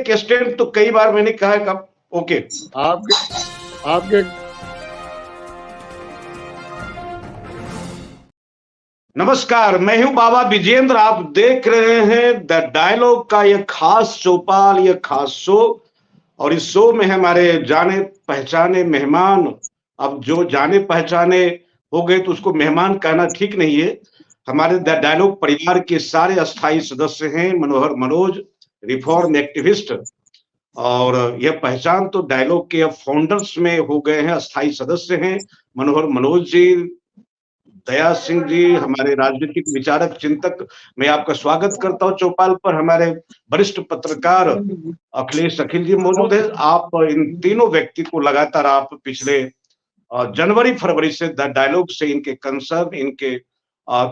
एक स्टैंड तो कई बार मैंने कहा है कब ओके आपके आपके नमस्कार, मैं हूं बाबा विजेंद्र। आप देख रहे हैं द डायलॉग का यह खास चौपाल, यह खास शो। और इस शो में हमारे जाने पहचाने मेहमान, अब जो जाने पहचाने हो गए तो उसको मेहमान कहना ठीक नहीं है। हमारे द डायलॉग परिवार के सारे अस्थाई सदस्य हैं। मनोहर मनोज रिफॉर्म एक्टिविस्ट, और यह पहचान तो डायलॉग के अब फाउंडर्स में हो गए हैं, अस्थाई सदस्य हैं। मनोहर मनोज जी, दया सिंह जी, हमारे राजनीतिक विचारक चिंतक। मैं आपका स्वागत करता हूं चौपाल पर। हमारे वरिष्ठ पत्रकार अखिलेश अखिल जी मौजूद है। आप इन तीनों व्यक्ति को लगातार आप पिछले जनवरी फरवरी से द डायलॉग से इनके कंसर्न, इनके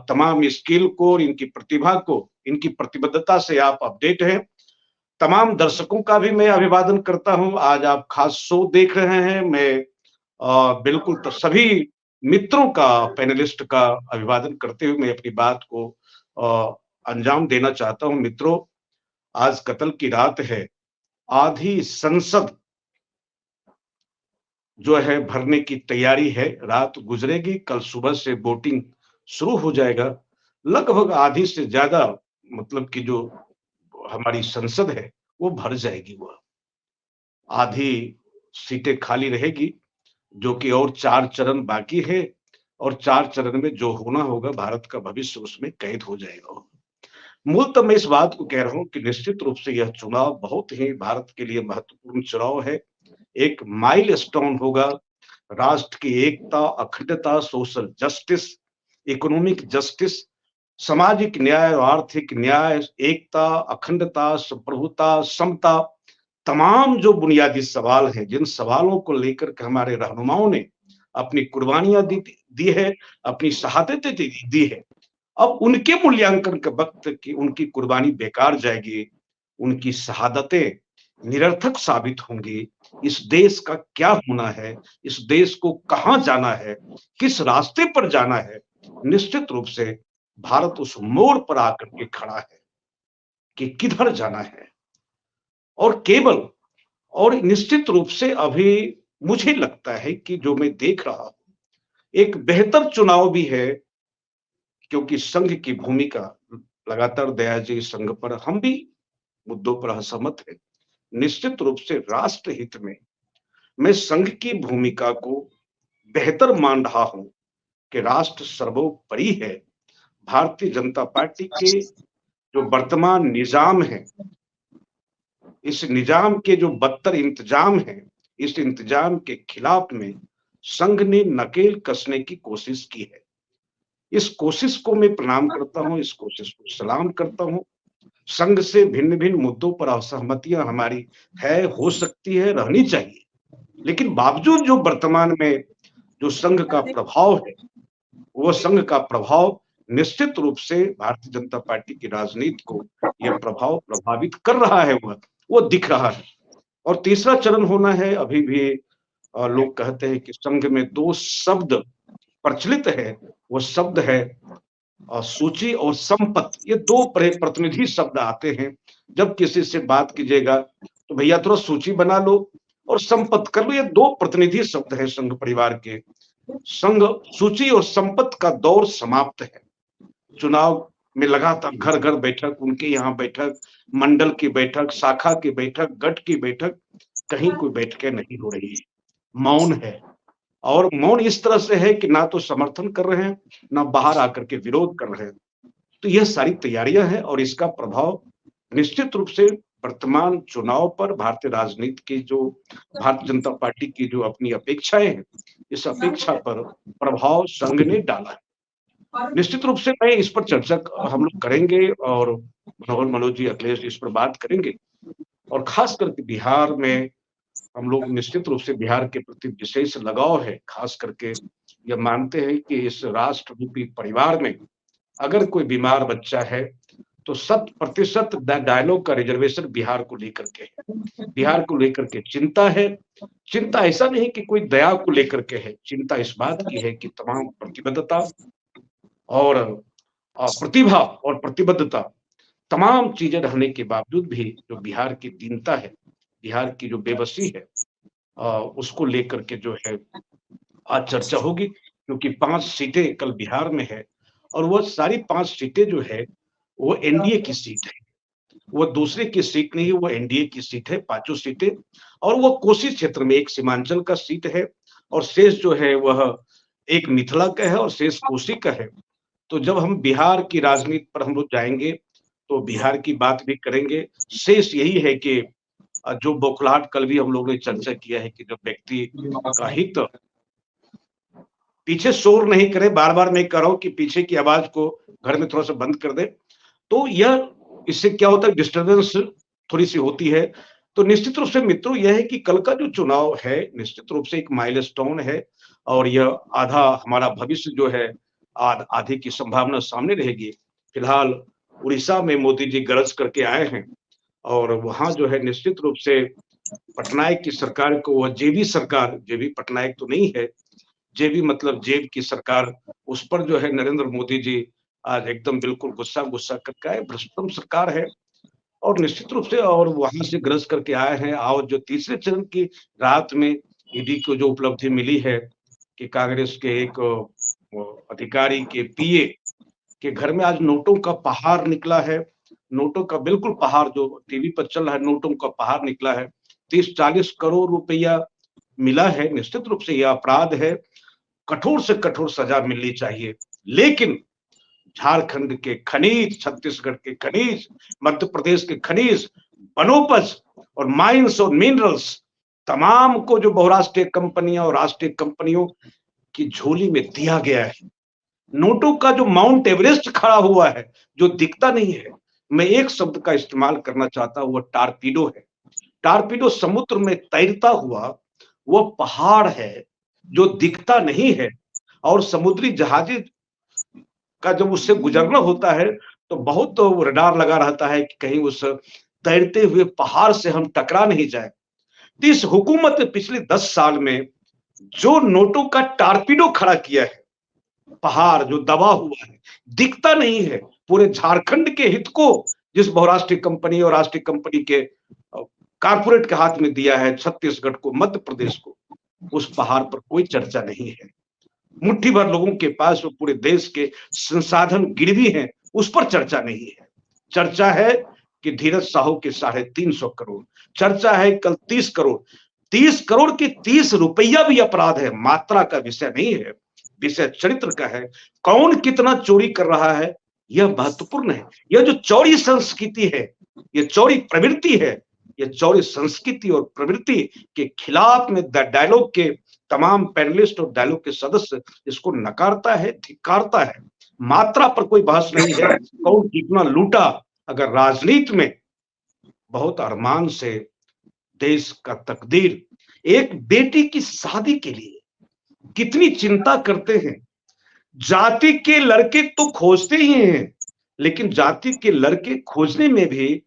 तमाम स्किल को, इनकी प्रतिभा को, इनकी प्रतिबद्धता से आप अपडेट हैं। तमाम दर्शकों का भी मैं अभिवादन करता हूं। आज आप खास शो देख रहे हैं। मैं बिल्कुल तो सभी मित्रों का, पैनलिस्ट का अभिवादन करते हुए मैं अपनी बात को अंजाम देना चाहता हूं। मित्रों, आज कत्ल की रात है। आधी संसद जो है भरने की तैयारी है। रात गुजरेगी, कल सुबह से वोटिंग शुरू हो जाएगा। लगभग आधी से ज्यादा, मतलब कि जो हमारी संसद है वो भर जाएगी। वह आधी सीटें खाली रहेगी, जो कि और 4 चरण बाकी है। और 4 चरण में जो होना होगा, भारत का भविष्य उसमें कैद हो जाएगा। मूलतः मैं इस बात को कह रहा हूं कि निश्चित रूप से यह चुनाव बहुत ही भारत के लिए महत्वपूर्ण चुनाव है। एक माइलस्टोन होगा। राष्ट्र की एकता, अखंडता, सोशल जस्टिस, इकोनॉमिक जस्टिस, सामाजिक न्याय और आर्थिक न्याय, एकता, अखंडता, संप्रभुता, समता, तमाम जो बुनियादी सवाल हैं, जिन सवालों को लेकर के हमारे रहनुमाओं ने अपनी कुर्बानियां दी है, अपनी शहादतें दी है। अब उनके मूल्यांकन के वक्त की उनकी कुर्बानी बेकार जाएगी, उनकी शहादतें निरर्थक साबित होंगी। इस देश का क्या होना है, इस देश को कहां जाना है, किस रास्ते पर जाना है, निश्चित रूप से भारत उस मोड़ पर आकर के खड़ा है कि किधर जाना है। और केवल, और निश्चित रूप से अभी मुझे लगता है कि जो मैं देख रहा हूं, एक बेहतर चुनाव भी है, क्योंकि संघ की भूमिका लगातार, दया जी, संघ पर हम भी मुद्दों पर असहमत है। निश्चित रूप से राष्ट्र हित में मैं संघ की भूमिका को बेहतर मान रहा हूं कि राष्ट्र सर्वोपरि है। भारतीय जनता पार्टी के जो वर्तमान निजाम है, इस निजाम के जो बदतर इंतजाम है, इस इंतजाम के खिलाफ में संघ ने नकेल कसने की कोशिश की है। इस कोशिश को मैं प्रणाम करता हूं, इस कोशिश को सलाम करता हूं। संघ से भिन्न भिन्न मुद्दों पर असहमतियां हमारी है, हो सकती है, रहनी चाहिए। लेकिन बावजूद जो वर्तमान में जो संघ का प्रभाव है, वो संघ का प्रभाव निश्चित रूप से भारतीय जनता पार्टी की राजनीति को यह प्रभाव प्रभावित कर रहा है। वो दिख रहा है। और तीसरा चरण होना है। अभी भी लोग कहते हैं कि संघ में 2 शब्द प्रचलित है। वो शब्द है सूची और संपत। ये 2 प्रतिनिधि शब्द आते हैं। जब किसी से बात कीजिएगा तो भैया थोड़ा सूची बना लो और संपत कर लो। ये 2 प्रतिनिधि शब्द है संघ परिवार के। संघ सूची और संपत का दौर समाप्त है। चुनाव में लगातार घर घर बैठक, उनके यहाँ बैठक, मंडल की बैठक, शाखा की बैठक, गठ की बैठक, कहीं कोई बैठकें नहीं हो रही है। मौन है। और मौन इस तरह से है कि ना तो समर्थन कर रहे हैं, ना बाहर आकर के विरोध कर रहे हैं। तो यह सारी तैयारियां हैं और इसका प्रभाव निश्चित रूप से वर्तमान चुनाव पर, भारतीय राजनीति की जो भारतीय जनता पार्टी की जो अपनी अपेक्षाएं हैं, इस अपेक्षा पर प्रभाव संघ ने डाला है। निश्चित रूप से मैं इस पर चर्चा हम लोग करेंगे और मनोहर मनोज जी, अखिलेश जी इस पर बात करेंगे। और खास करके बिहार में हम लोग निश्चित रूप से बिहार के प्रति विशेष लगाव है। खास करके यह मानते हैं कि इस राष्ट्र रूपी परिवार में अगर कोई बीमार बच्चा है तो 100% डायलॉग का रिजर्वेशन बिहार को लेकर के है। बिहार को लेकर के चिंता है। चिंता ऐसा नहीं कि कोई दया को लेकर के है, चिंता इस बात की है कि तमाम प्रतिबद्धता और प्रतिभा और प्रतिबद्धता तमाम चीजें रहने के बावजूद भी जो बिहार की दीनता है, बिहार की जो बेबसी है, उसको लेकर के जो है आज चर्चा होगी, क्योंकि 5 सीटें कल बिहार में है और वो सारी 5 सीटें जो है, वो एनडीए की सीट है। वो दूसरे की सीट नहीं है, वो एनडीए की सीट है, पाँचों सीटें। और वो कोसी क्षेत्र में एक सीमांचल का सीट है और शेष जो है वह एक मिथिला का है और शेष कोसी का है। तो जब हम बिहार की राजनीति पर हम लोग जाएँगे, तो बिहार की बात भी करेंगे। शेष यही है कि जो बौखलाहट कल भी हम लोगों ने चर्चा किया है कि जब व्यक्ति का हित पीछे शोर नहीं करे, बार-बार मैं कह रहा हूँ कि पीछे की आवाज़ को घर में थोड़ा-सा बंद कर दें, तो यह इससे क्या होता है, डिस्टर्बेंस थोड़ी-सी होती है। तो निश्चित रूप से मित्रों, यह है कि कल का जो चुनाव है, निश्चित रूप से एक माइलस्टोन है और यह आधा हमारा भविष्य जो है, आधे की संभावना सामने रहेगी। फिलहाल उड़ीसा में मोदी जी गरज करके आए हैं और वहाँ जो है निश्चित रूप से पटनायक की सरकार को, वह जेबी सरकार, जेबी पटनायक तो नहीं है, जेबी मतलब जेब की सरकार, उस पर जो है नरेंद्र मोदी जी आज एकदम बिल्कुल गुस्सा-गुस्सा करके आए, भ्रष्टतम सरकार है। और निश्चित रूप से और वहाँ से ग्रज करके आए हैं और जो तीसरे चरण की रात में ईडी को जो उपलब्धि मिली है कि कांग्रेस के एक अधिकारी के पीए के घर में आज नोटों का पहाड़ निकला है। नोटों का बिल्कुल पहाड़ जो टीवी पर चल रहा है, नोटों का पहाड़ निकला है। 30-40 करोड़ रुपया मिला है। निश्चित रूप से यह अपराध है। कठोर से कठोर सजा मिलनी चाहिए। लेकिन झारखंड के खनिज, छत्तीसगढ़ के खनिज, मध्य प्रदेश के खनिज, वनोपज और माइंस और मिनरल्स, तमाम को जो बहुराष्ट्रीय कंपनियां और राष्ट्रीय कंपनियों की झोली में दिया गया है। नोटों का जो माउंट एवरेस्ट खड़ा हुआ है, जो दिखता नहीं है, मैं एक शब्द का इस्तेमाल करना चाहता हूं, वो टारपीडो है। टारपीडो समुद्र में तैरता हुआ वो पहाड़ है जो दिखता नहीं है और समुद्री जहाजें का जब उससे गुजरना होता है तो बहुत तो रडार लगा रहता है कि कहीं उस तैरते हुए पहाड़ से हम टकरा नहीं जाए। तो इस हुकूमत ने पिछले 10 साल में जो नोटों का टारपीडो खड़ा किया है, पहाड़ जो दबा हुआ है, दिखता नहीं है, पूरे झारखंड के हित को जिस बहुराष्ट्रीय कंपनी और राष्ट्रीय कंपनी के कारपोरेट के हाथ में दिया है, छत्तीसगढ़ को, मध्य प्रदेश को, उस पहाड़ पर कोई चर्चा नहीं है। मुट्ठी भर लोगों के पास वो पूरे देश के संसाधन गिरवी हैं, उस पर चर्चा नहीं है। चर्चा है कि धीरज साहू के 350 करोड़, चर्चा है कल 30 करोड़। 30 करोड़ की 30 रुपया भी अपराध है, मात्रा का विषय नहीं है, विषय चरित्र का है। कौन कितना चोरी कर रहा है, यह महत्वपूर्ण है। यह जो चोरी संस्कृति है, यह चोरी प्रवृत्ति है, यह चोरी संस्कृति और प्रवृत्ति के खिलाफ में द डायलॉग के तमाम पैनलिस्ट और डायलॉग के सदस्य इसको नकारता है, धिक्कारता है। मात्रा पर कोई बहस नहीं है, कौन कितना लूटा। अगर राजनीति में बहुत अरमान से देश का तकदीर, एक बेटी की शादी के लिए कितनी चिंता करते हैं। जाति के लड़के तो खोजते ही हैं, लेकिन जाति के लड़के खोजने में भी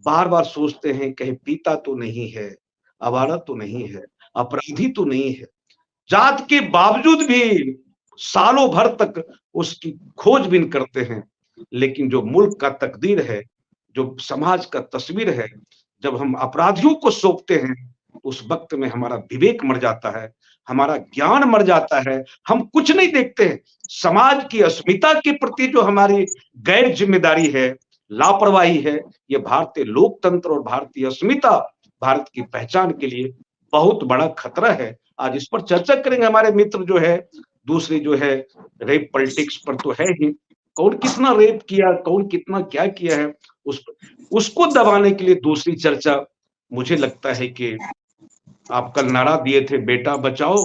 बार-बार सोचते हैं कहीं पीता तो नहीं है, आवारा तो नहीं है, अपराधी तो नहीं है। जात के बावजूद भी सालों भर तक उसकी खोजबीन करते हैं। लेकिन जो मुल्क का तकदीर है, जो समाज का तस्वीर है, जब हम अपराधियों को सौंपते हैं, उस वक़्त में हमारा विवेक मर जाता है, हमारा ज्ञान मर जाता है, हम कुछ नहीं देखते हैं। समाज की अस्मिता के प्रति जो हमारी गैर ज़िम्मेदारी है, लापरवाही है, ये भारतीय लोकतंत्र और भारतीय अस्मिता, भारत की पहचान के लिए बहुत बड़ा खतरा है। आज इस पर चर्चा करेंगे। हमारे मित्र जो है, दूसरी जो है रेप पॉलिटिक्स पर तो है ही, कौन कितना रेप किया, कौन कितना क्या किया है, उस उसको दबाने के लिए दूसरी चर्चा। मुझे लगता है कि आप कल नारा दिए थे, बेटा बचाओ,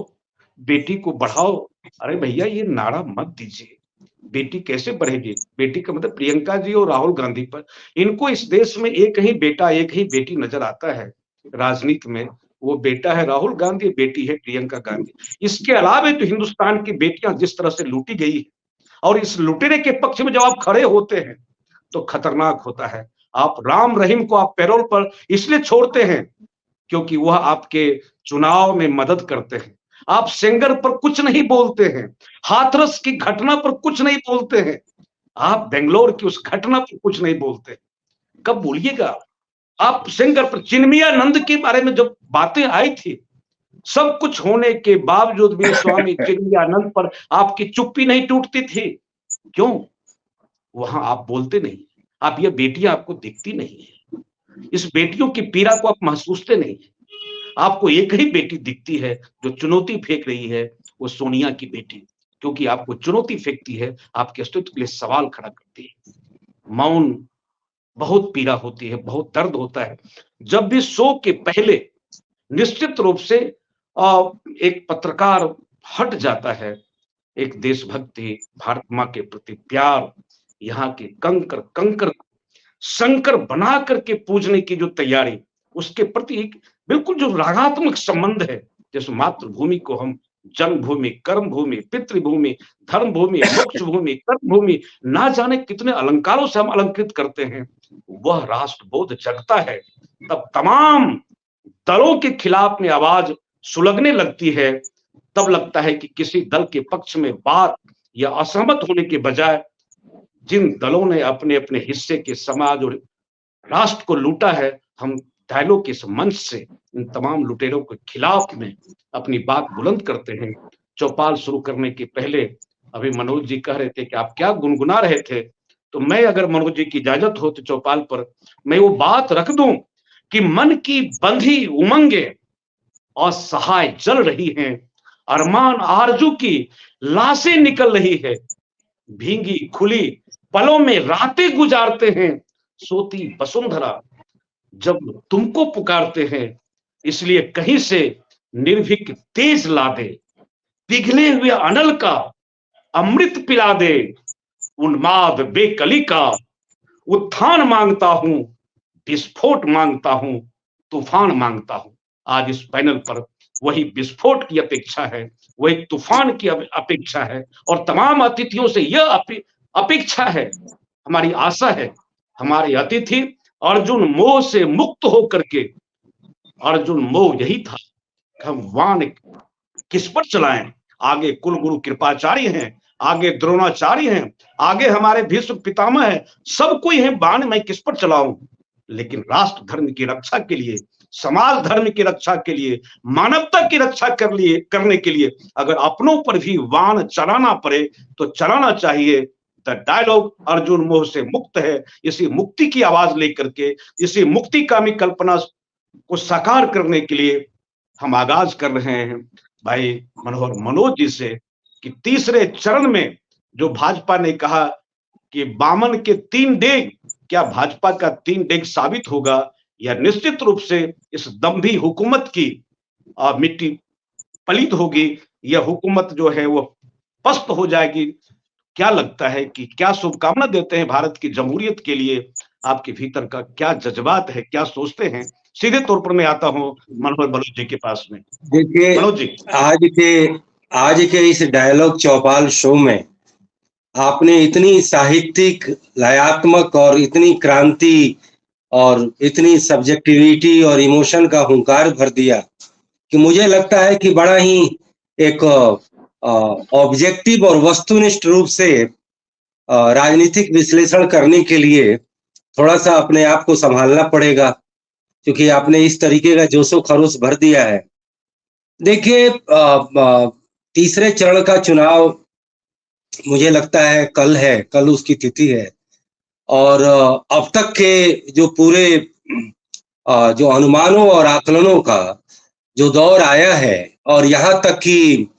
बेटी को बढ़ाओ। अरे भैया, ये नारा मत दीजिए। बेटी कैसे बढ़ेगी? बेटी का मतलब प्रियंका जी और राहुल गांधी पर। इनको इस देश में एक ही बेटा, एक ही बेटी नजर आता है राजनीति में। वो बेटा है राहुल गांधी, बेटी है प्रियंका गांधी। इसके अलावा तो हिंदुस्तान की बेटियां जिस तरह से लूटी गई है और इस लुटेरे के पक्ष में जब आप खड़े होते हैं तो खतरनाक होता है। आप राम रहीम को आप पैरोल पर इसलिए छोड़ते हैं क्योंकि वह आपके चुनाव में मदद करते हैं। आप सेंगर पर कुछ नहीं बोलते हैं, हाथरस की घटना पर कुछ नहीं बोलते हैं, आप बेंगलोर की उस घटना पर कुछ नहीं बोलते। कब बोलिएगा? आप सिंगर पर चिन्मयानंद के बारे में जब बातें आई थी, सब कुछ होने के बावजूद भी स्वामी चिन्मयानंद पर आपकी चुप्पी नहीं टूटती थी। क्यों? वहां आप बोलते नहीं। आप ये बेटियां आपको दिखती नहीं है। इस बेटियों की पीड़ा को आप महसूसते नहीं है। आपको एक ही बेटी दिखती है जो चुनौती फेंक रही है, वो सोनिया की बेटी, क्योंकि आपको चुनौती फेंकती है, आपके अस्तित्व के लिए सवाल खड़ा करती है। मौन बहुत पीड़ा होती है, बहुत दर्द होता है। जब भी शो के पहले निश्चित रूप से एक पत्रकार हट जाता है, एक देशभक्ति, भारत माँ के प्रति प्यार, यहाँ के कंकर शंकर बना करके पूजने की जो तैयारी, उसके प्रति एक बिल्कुल जो रागात्मक संबंध है, जैसे मातृभूमि को हम जन्मभूमि, कर्मभूमि, पितृभूमि, धर्मभूमि, मोक्षभूमि, कर्मभूमि, ना जाने कितने अलंकारों से हम अलंकृत करते हैं। वह राष्ट्रबोध जगता है, तब तमाम दलों के खिलाफ में आवाज सुलगने लगती है। तब लगता है कि किसी दल के पक्ष में बात या असहमत होने के बजाय जिन दलों ने अपने अपने हिस्से के समाज और राष्ट्र को लूटा है, हम डायलॉग के इस मंच से इन तमाम लुटेरों के खिलाफ में अपनी बात बुलंद करते हैं। चौपाल शुरू करने के पहले अभी मनोज जी कह रहे थे कि आप क्या गुनगुना रहे थे, तो मैं अगर मनोज जी की इजाजत हो तो चौपाल पर मैं वो बात रख दूं कि मन की बंधी उमंगे असहाय जल रही हैं, अरमान आरजू की लाशें निकल रही है, भींगी खुली पलों में रातें गुजारते हैं, सोती वसुंधरा जब तुमको पुकारते हैं, इसलिए कहीं से निर्भीक तेज ला दे, पिघले हुए अनल का अमृत पिला दे, उन्माद बेकली का उत्थान मांगता हूं, विस्फोट मांगता हूं, तूफान मांगता हूं। आज इस पैनल पर वही विस्फोट की अपेक्षा है, वही तूफान की अपेक्षा है, और तमाम अतिथियों से यह अपेक्षा है, हमारी आशा है, हमारे अतिथि अर्जुन मोह से मुक्त होकर के, अर्जुन मोह यही था कि हम वाण किस पर चलाएं। आगे कुल गुरु कृपाचार्य हैं, आगे द्रोणाचार्य हैं, आगे हमारे भीष्म पितामह हैं, सब कोई है, बाण मैं किस पर चलाऊं। लेकिन राष्ट्र धर्म की रक्षा के लिए, समाज धर्म की रक्षा के लिए, मानवता की रक्षा करने के लिए अगर अपनों पर भी वाण चलाना पड़े तो चलाना चाहिए। द डायलॉग अर्जुन मोह से मुक्त है। इसी मुक्ति की आवाज लेकर के, इसी मुक्तिकामी कल्पना को साकार करने के लिए हम आगाज कर रहे हैं भाई मनोहर मनोज जी से कि तीसरे चरण में जो भाजपा ने कहा कि बामन के 3 डेग, क्या भाजपा का 3 डेग साबित होगा, या निश्चित रूप से इस दंभी हुकूमत की मिट्टी पलित होगी, यह हुकूमत जो है वो पस्त हो जाएगी। क्या लगता है कि क्या शुभकामना देते हैं भारत की जमहूरियत के लिए? आपके भीतर का क्या जज्बात है, क्या सोचते हैं? सीधे तौर पर मैं आता हूं मनोहर मनोज जी के पास में। देखिए, मनोज जी, आज के इस डायलॉग चौपाल शो में आपने इतनी साहित्यिक, लयात्मक और इतनी क्रांति और इतनी सब्जेक्टिविटी और इमोशन का हुंकार भर दिया कि मुझे लगता है कि बड़ा ही एक ऑब्जेक्टिव और वस्तुनिष्ठ रूप से राजनीतिक विश्लेषण करने के लिए थोड़ा सा अपने आप को संभालना पड़ेगा, क्योंकि आपने इस तरीके का जोशो खरोश भर दिया है। देखिए, तीसरे चरण का चुनाव मुझे लगता है कल उसकी तिथि है, और अब तक के जो पूरे जो अनुमानों और आकलनों का जो दौर आया है, और यहाँ तक कि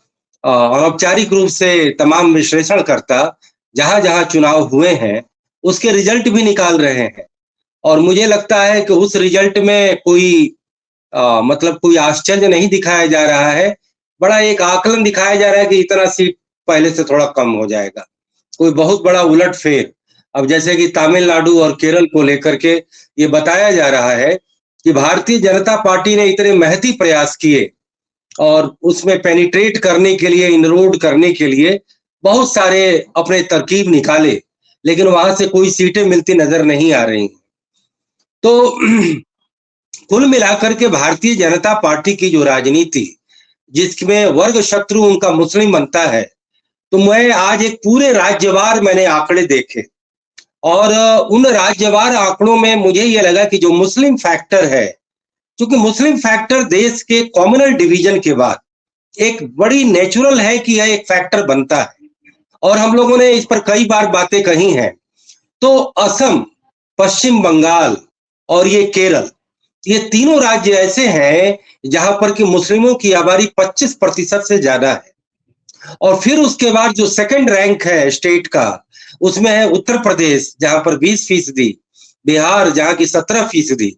अनौपचारिक रूप से तमाम विश्लेषणकर्ता जहां जहां चुनाव हुए हैं उसके रिजल्ट भी निकाल रहे हैं, और मुझे लगता है कि उस रिजल्ट में कोई मतलब कोई आश्चर्य नहीं दिखाया जा रहा है, बड़ा एक आकलन दिखाया जा रहा है कि इतना सीट पहले से थोड़ा कम हो जाएगा, कोई बहुत बड़ा उलटफेर। अब जैसे कि तमिलनाडु और केरल को लेकर के ये बताया जा रहा है कि भारतीय जनता पार्टी ने इतने महती प्रयास किए और उसमें पेनिट्रेट करने के लिए, इनरोड करने के लिए बहुत सारे अपने तरकीब निकाले, लेकिन वहां से कोई सीटें मिलती नजर नहीं आ रही। तो कुल मिलाकर के भारतीय जनता पार्टी की जो राजनीति, जिसमें वर्ग शत्रु उनका मुस्लिम बनता है, तो मैं आज एक पूरे राज्यवार मैंने आंकड़े देखे, और उन राज्यवार आंकड़ों में मुझे ये लगा कि जो मुस्लिम फैक्टर है, क्योंकि मुस्लिम फैक्टर देश के कम्युनल डिवीजन के बाद एक बड़ी नेचुरल है कि यह एक फैक्टर बनता है, और हम लोगों ने इस पर कई बार बातें कही हैं। तो असम, पश्चिम बंगाल और ये केरल, ये तीनों राज्य ऐसे हैं जहां पर कि मुस्लिमों की आबादी 25% से ज्यादा है। और फिर उसके बाद जो सेकंड रैंक है स्टेट का, उसमें है उत्तर प्रदेश जहां पर 20%, बिहार जहां की 17%,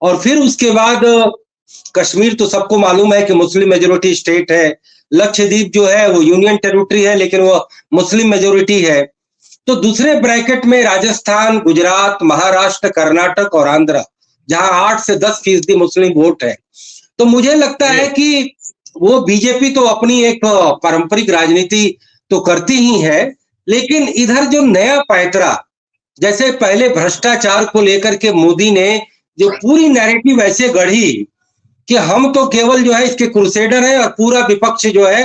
और फिर उसके बाद कश्मीर तो सबको मालूम है कि मुस्लिम मेजोरिटी स्टेट है। लक्षद्वीप जो है वो यूनियन टेरिटरी है लेकिन वो मुस्लिम मेजोरिटी है। तो दूसरे ब्रैकेट में राजस्थान, गुजरात, महाराष्ट्र, कर्नाटक और आंध्र, जहां 8 से 10% मुस्लिम वोट है। तो मुझे लगता है कि वो बीजेपी तो अपनी एक पारंपरिक राजनीति तो करती ही है, लेकिन इधर जो नया पैतरा, जैसे पहले भ्रष्टाचार को लेकर के मोदी ने जो पूरी नैरेटिव ऐसे गढ़ी कि हम तो केवल जो है इसके क्रूसेडर हैं और पूरा विपक्ष जो है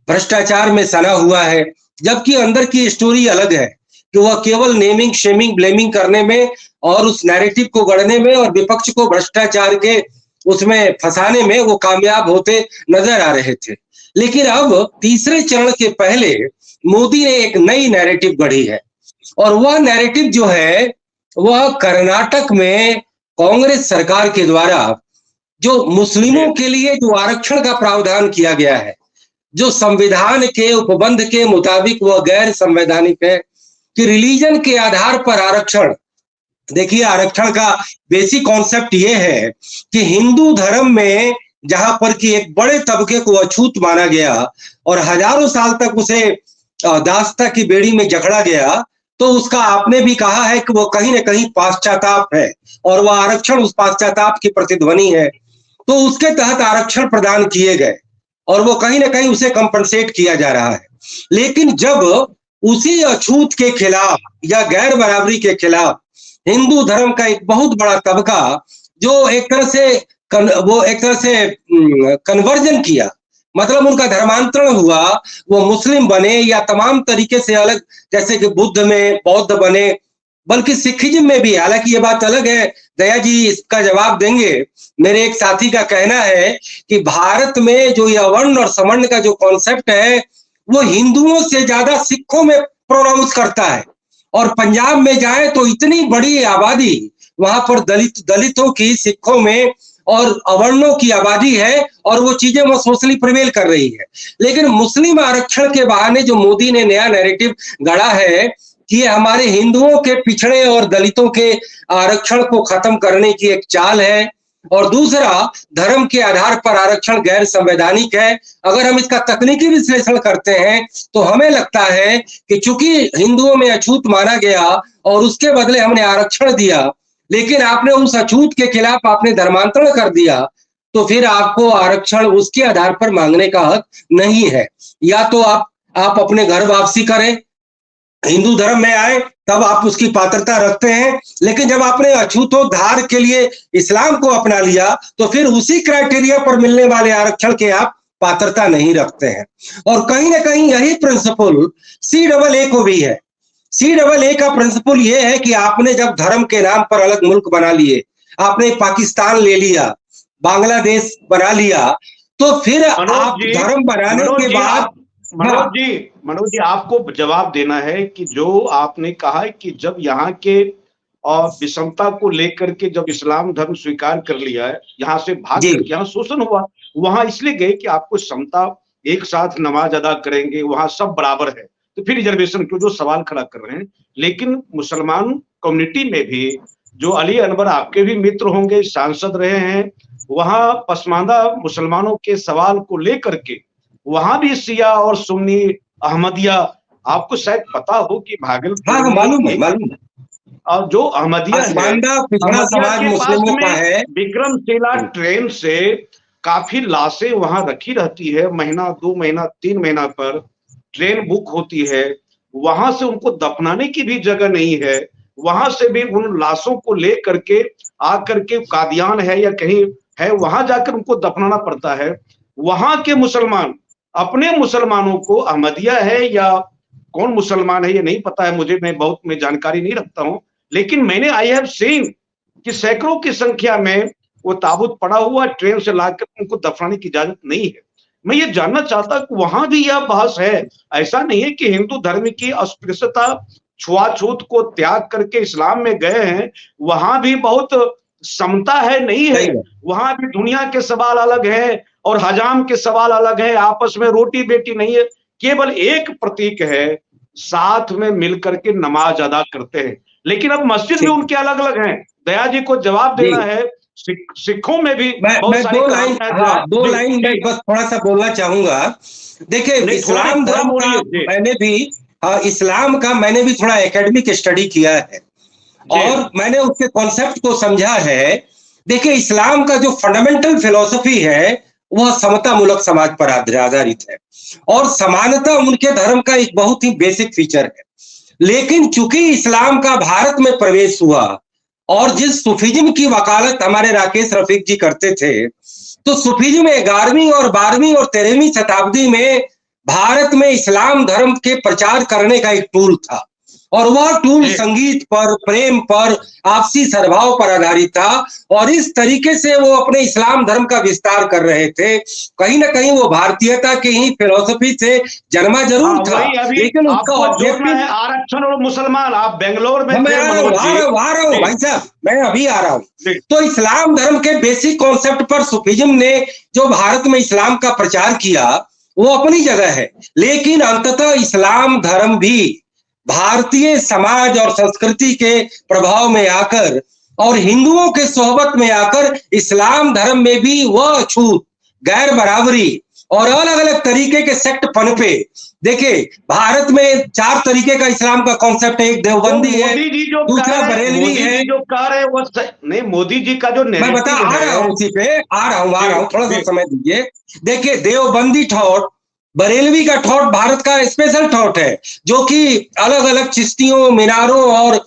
भ्रष्टाचार में सना हुआ है, जबकि अंदर की स्टोरी अलग है कि वह केवल नेमिंग, शेमिंग, ब्लेमिंग करने में और उस नैरेटिव को गढ़ने में और विपक्ष को भ्रष्टाचार के उसमें फंसाने में वो कामयाब होते नजर आ रहे थे। लेकिन अब तीसरे चरण के पहले मोदी ने एक नई नैरेटिव गढ़ी है, और वह नैरेटिव जो है वह कर्नाटक में कांग्रेस सरकार के द्वारा जो मुस्लिमों के लिए जो आरक्षण का प्रावधान किया गया है, जो संविधान के उपबंध के मुताबिक वह गैर संवैधानिक है कि रिलीजन के आधार पर आरक्षण। देखिए, आरक्षण का बेसिक कॉन्सेप्ट ये है कि हिंदू धर्म में जहां पर कि एक बड़े तबके को अछूत माना गया और हजारों साल तक उसे दास्ता की बेड़ी में जकड़ा गया, तो उसका आपने भी कहा है कि वो कहीं ना कहीं पाश्चाताप है और वह आरक्षण उस पाश्चाताप की प्रतिध्वनि है। तो उसके तहत आरक्षण प्रदान किए गए और वो कहीं ना कहीं उसे कंपनसेट किया जा रहा है। लेकिन जब उसी अछूत के खिलाफ या गैर बराबरी के खिलाफ हिंदू धर्म का एक बहुत बड़ा तबका जो एक तरह से कन्वर्जन किया, मतलब उनका धर्मांतरण हुआ, वो मुस्लिम बने या तमाम तरीके से अलग, जैसे कि बुद्ध में बौद्ध बने, बल्कि सिखिज्म में भी। हालांकि ये बात अलग है, दया जी इसका जवाब देंगे। मेरे एक साथी का कहना है कि भारत में जो यह वर्ण और समर्ण का जो कॉन्सेप्ट है वो हिंदुओं से ज्यादा सिखों में प्रोनाउंस करता है, और पंजाब में जाए तो इतनी बड़ी आबादी वहां पर दलितों की, सिखों में और अवर्णों की आबादी है, और वो चीजें वो सोशली प्रिवेल कर रही है। लेकिन मुस्लिम आरक्षण के बहाने जो मोदी ने नया नैरेटिव गढ़ा है कि ये हमारे हिंदुओं के पिछड़े और दलितों के आरक्षण को खत्म करने की एक चाल है, और दूसरा, धर्म के आधार पर आरक्षण गैर संवैधानिक है। अगर हम इसका तकनीकी विश्लेषण करते हैं तो हमें लगता है कि चूंकि हिंदुओं में अछूत माना गया और उसके बदले हमने आरक्षण दिया, लेकिन आपने उस अछूत के खिलाफ आपने धर्मांतरण कर दिया, तो फिर आपको आरक्षण उसके आधार पर मांगने का हक नहीं है। या तो आप अपने घर वापसी करें, हिंदू धर्म में आए, तब आप उसकी पात्रता रखते हैं, लेकिन जब आपने अछूतोद्धार के लिए इस्लाम को अपना लिया तो फिर उसी क्राइटेरिया पर मिलने वाले आरक्षण के आप पात्रता नहीं रखते हैं। और कहीं ना कहीं यही प्रिंसिपल CAA को भी है। CAA का प्रिंसिपल ये है कि आपने जब धर्म के नाम पर अलग मुल्क बना लिए, आपने पाकिस्तान ले लिया, बांग्लादेश बना लिया, तो फिर आप धर्म बनाने के बाद मनोज जी आपको जवाब देना है कि जो आपने कहा है कि जब यहाँ के और विषमता को लेकर के जब इस्लाम धर्म स्वीकार कर लिया है, यहाँ से भाग कर यहाँ शोषण हुआ, वहां इसलिए गए कि आपको समता, एक साथ नमाज अदा करेंगे, वहां सब बराबर है, तो फिर रिजर्वेशन क्यों, जो सवाल खड़ा कर रहे हैं। लेकिन मुसलमान कम्युनिटी में भी जो अली अनवर आपके भी मित्र होंगे, सांसद रहे हैं, वहां पसमानदा मुसलमानों के सवाल को लेकर के वहां भी शिया और सुन्नी अहमदिया, आपको शायद पता हो कि भागलपुर मालूम है और जो अहमदिया समाज मुस्लिमों का है, विक्रमशिला ट्रेन से काफी लाशें वहां रखी रहती है, महीना 2 महीना 3 महीना पर ट्रेन बुक होती है, वहां से उनको दफनाने की भी जगह नहीं है, वहां से भी उन लाशों को ले करके आकर के कादियान है या कहीं है, वहां जाकर उनको दफनाना पड़ता है। वहां के मुसलमान अपने मुसलमानों को, अहमदिया है या कौन मुसलमान है ये नहीं पता है मुझे, मैं जानकारी नहीं रखता हूँ, लेकिन मैंने आई हैव सीन कि सैकड़ों की संख्या में वो ताबूत पड़ा हुआ ट्रेन से लाकर उनको दफनाने की इजाजत नहीं है। मैं ये जानना चाहता कि वहां भी यह बहस है, ऐसा नहीं है कि हिंदू धर्म की अस्पृश्यता छुआछूत को त्याग करके इस्लाम में गए हैं, वहां भी बहुत समता है, नहीं है, वहां भी दुनिया के सवाल अलग है और हजाम के सवाल अलग है, आपस में रोटी बेटी नहीं है, केवल एक प्रतीक है, साथ में मिलकर के नमाज अदा करते हैं। लेकिन अब मस्जिद भी उनके अलग अलग हैं। दया जी को जवाब देना है, सिखों में भी मैं दो लाइन मैं बस थोड़ा सा बोलना चाहूंगा। देखिए, इस्लाम धर्म का मैंने भी इस्लाम का मैंने भी थोड़ा एकेडमिक स्टडी किया है और मैंने उसके कॉन्सेप्ट को समझा है। देखिए, इस्लाम का जो फंडामेंटल फिलॉसफी है वह समता मूलक समाज पर आधारित है और समानता उनके धर्म का एक बहुत ही बेसिक फीचर है। लेकिन चूंकि इस्लाम का भारत में प्रवेश हुआ और जिस सूफीज्म की वकालत हमारे राकेश रफीक जी करते थे, तो सूफीज्म 11वीं और 12वीं और 13वीं शताब्दी में भारत में इस्लाम धर्म के प्रचार करने का एक टूल था और वह टूल संगीत पर, प्रेम पर, आपसी सद्भाव पर आधारित था और इस तरीके से वो अपने इस्लाम धर्म का विस्तार कर रहे थे। कहीं ना कहीं वो भारतीयता की ही फिलॉसफी से जन्मा जरूर था, लेकिन उसका ऑब्जेक्टिव है आरक्षण और मुसलमान। आप बेंगलोर में मैं आ रहा हूँ भाई साहब, मैं अभी आ रहा हूँ। तो इस्लाम धर्म के बेसिक कॉन्सेप्ट पर सूफीज्म ने जो भारत में इस्लाम का प्रचार किया वो अपनी जगह है, लेकिन अंततः इस्लाम धर्म भी भारतीय समाज और संस्कृति के प्रभाव में आकर और हिंदुओं के सोहबत में आकर इस्लाम धर्म में भी वह छूत, गैर बराबरी और अलग अलग तरीके के सेक्ट पनपे। देखिए, भारत में 4 तरीके का इस्लाम का कॉन्सेप्ट है। एक देवबंदी है, दूसरा बरेलवी है, जो कह रहे वो नहीं, मोदी जी का जो मैं बता आ रहा हूँ उसी पे आ रहा हूँ, थोड़ा सा समय दीजिए। देखिए, देवबंदी थॉट, बरेलवी का थॉट भारत का स्पेशल थॉट है जो कि अलग अलग चिश्तियों, मीनारों और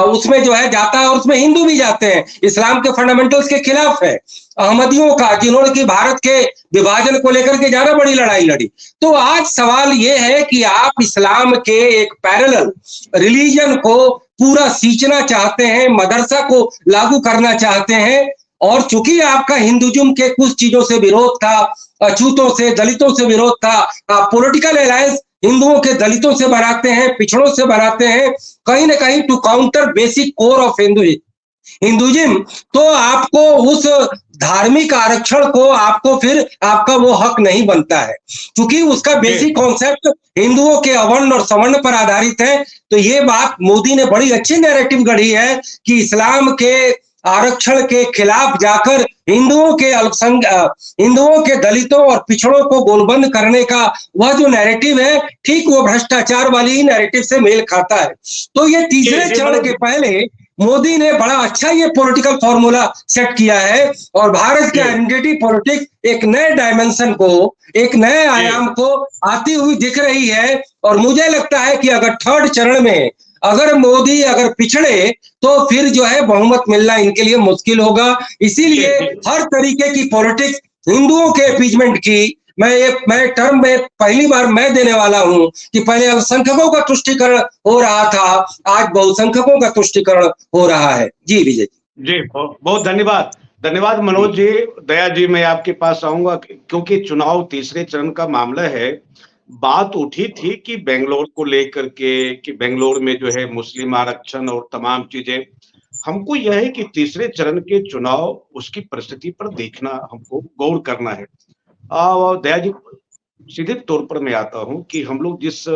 उसमें जो है जाता है और उसमें हिंदू भी जाते हैं, इस्लाम के फंडामेंटल्स के खिलाफ है। अहमदियों का, जिन्होंने की भारत के विभाजन को लेकर के ज्यादा बड़ी लड़ाई लड़ी। तो आज सवाल ये है कि आप इस्लाम के एक पैरेलल रिलीजन को पूरा सींचना चाहते हैं, मदरसा को लागू करना चाहते हैं और चूंकि आपका हिंदुज्म के कुछ चीजों से विरोध था, अछूतों से, दलितों से विरोध था, आप पॉलिटिकल अलायंस हिंदुओं के दलितों से बनाते हैं, पिछड़ों से बनाते हैं, कहीं ना कहीं to counter basic core of Hinduism. तो आपको उस धार्मिक आरक्षण को आपको फिर आपका वो हक नहीं बनता है, क्योंकि उसका बेसिक कॉन्सेप्ट हिंदुओं के अवर्ण और सवर्ण पर आधारित है। तो ये बात मोदी ने बड़ी अच्छी नैरेटिव गढ़ी है कि इस्लाम के आरक्षण के खिलाफ जाकर हिंदुओं के दलितों और पिछड़ों को गोलबंद करने का वह जो नैरेटिव है, ठीक वो भ्रष्टाचार वाली ही नैरेटिव से मेल खाता है। तो ये तीसरे चरण के पहले मोदी ने बड़ा अच्छा ये पॉलिटिकल फॉर्मूला सेट किया है और भारत के आइडेंटिटी पॉलिटिक्स एक नए डायमेंशन को, एक नए आयाम को आती हुई दिख रही है। और मुझे लगता है कि अगर 3rd चरण में अगर मोदी अगर पिछड़े तो फिर जो है बहुमत मिलना इनके लिए मुश्किल होगा। इसीलिए हर तरीके की पॉलिटिक्स हिंदुओं के अपीजमेंट की मैं टर्म में पहली बार मैं देने वाला हूं कि पहले अल्पसंख्यकों का तुष्टीकरण हो रहा था, आज बहुसंख्यकों का तुष्टीकरण हो रहा है। जी विजय जी, बहुत धन्यवाद मनोज जी। दया जी, मैं आपके पास आऊंगा क्योंकि चुनाव तीसरे चरण का मामला है। बात उठी थी कि बेंगलोर को लेकर के कि बेंगलोर में जो है मुस्लिम आरक्षण और तमाम चीजें, हमको यह है कि तीसरे चरण के चुनाव उसकी परिस्थिति पर देखना, हमको गौर करना है। दया जी, सीधे तौर पर मैं आता हूं कि हम लोग जिस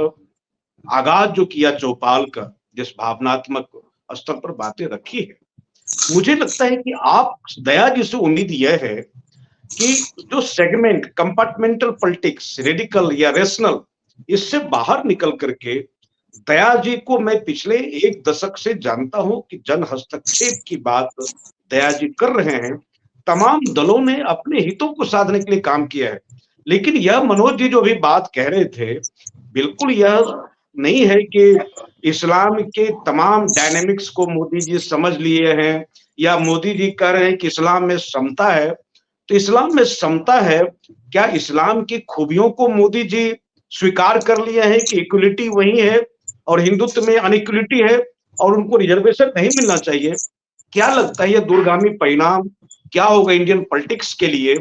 आगाज जो किया चौपाल का, जिस भावनात्मक स्तर पर बातें रखी है, मुझे लगता है कि आप दया जी से उम्मीद यह है कि जो सेगमेंट कंपार्टमेंटल पॉलिटिक्स, रेडिकल या रेशनल, इससे बाहर निकल करके दया जी को मैं पिछले 1 दशक से जानता हूं कि जन हस्तक्षेप की बात दया जी कर रहे हैं। तमाम दलों ने अपने हितों को साधने के लिए काम किया है, लेकिन यह मनोज जी जो भी बात कह रहे थे, बिल्कुल यह नहीं है कि इस्लाम के तमाम डायनेमिक्स को मोदी जी समझ लिए हैं या मोदी जी कह रहे हैं कि इस्लाम में समता है। तो इस्लाम में समता है, क्या इस्लाम की खूबियों को मोदी जी स्वीकार कर लिया है कि इक्वलिटी वही है और हिंदुत्व में अनइक्वलिटी है और उनको रिजर्वेशन नहीं मिलना चाहिए। क्या लगता है ये दूरगामी परिणाम क्या होगा इंडियन पॉलिटिक्स के लिए?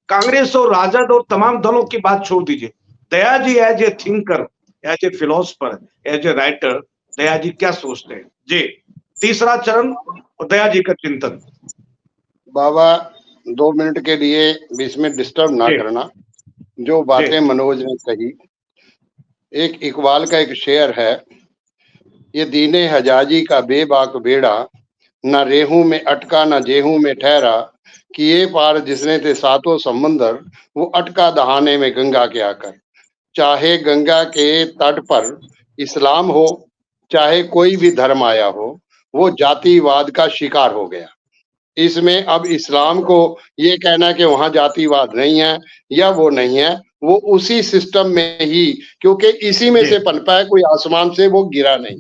कांग्रेस और राजद और तमाम दलों की बात छोड़ दीजिए, Daya ji as a thinker, as a philosopher, as a writer, Daya ji क्या सोचते हैं जी? तीसरा चरण और दया जी का चिंतन। बाबा 2 मिनट के लिए बीच में डिस्टर्ब ना करना। जो बातें मनोज ने कही, एक इकबाल का एक शेर है, ये दीने हजाजी का बेबाक बेड़ा, न रेहू में अटका न जेहू में ठहरा, किए पार जिसने थे सातों समंदर, वो अटका दहाने में गंगा के आकर। चाहे गंगा के तट पर इस्लाम हो, चाहे कोई भी धर्म आया हो, वो जातिवाद का शिकार हो गया। इसमें अब इस्लाम को ये कहना कि वहां जातिवाद नहीं है या वो नहीं है, वो उसी सिस्टम में ही, क्योंकि इसी में से पनपा है, कोई आसमान से वो गिरा नहीं।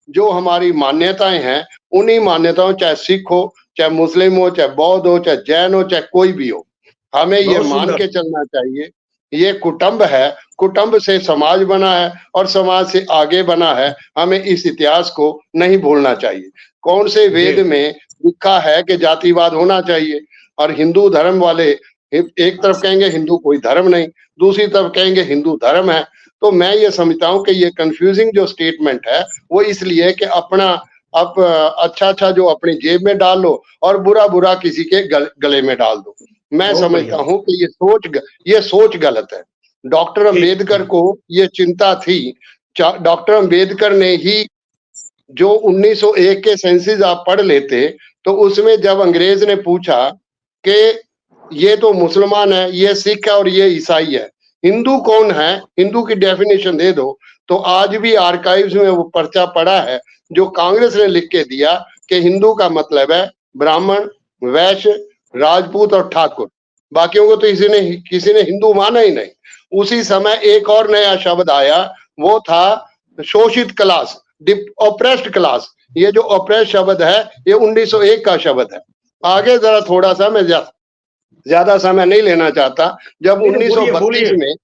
जो हमारी मान्यताएं हैं, उन्हीं मान्यताओं, चाहे सिख हो, चाहे मुस्लिम हो, चाहे बौद्ध हो, चाहे जैन हो, चाहे कोई भी हो, हमें ये मान के चलना चाहिए ये कुटुंब है, कुटुंब से समाज बना है और समाज से आगे बना है। हमें इस इतिहास को नहीं भूलना चाहिए। कौन से वेद में लिखा है कि जातिवाद होना चाहिए? और हिंदू धर्म वाले एक तरफ कहेंगे हिंदू कोई धर्म नहीं, दूसरी तरफ कहेंगे हिंदू धर्म है। तो मैं ये समझता हूँ कि ये कंफ्यूजिंग जो स्टेटमेंट है वो इसलिए कि अपना अच्छा जो अपनी जेब में डाल लो और बुरा बुरा किसी के गले में डाल दो। मैं समझता हूँ कि ये सोच गलत है। डॉक्टर अंबेडकर को ये चिंता थी। डॉक्टर अंबेडकर ने ही जो 1901 के सेंसस आप पढ़ लेते तो उसमें जब अंग्रेज ने पूछा कि ये तो मुसलमान है, ये सिख है और ये ईसाई है, हिंदू कौन है, हिंदू की डेफिनेशन दे दो, तो आज भी आर्काइव्स में वो पर्चा पड़ा है जो कांग्रेस ने लिख के दिया कि हिंदू का मतलब है ब्राह्मण, वैश्य, राजपूत और ठाकुर। बाकियों को तो किसी ने हिंदू माना ही नहीं। उसी समय एक और नया शब्द आया, वो था शोषित क्लास, ऑप्रेस्ड क्लास। ये जो ऑप्रेस्ड शब्द है ये 1901 का शब्द है। आगे जरा थोड़ा सा, मैं ज्यादा समय नहीं लेना चाहता। जब 1932 में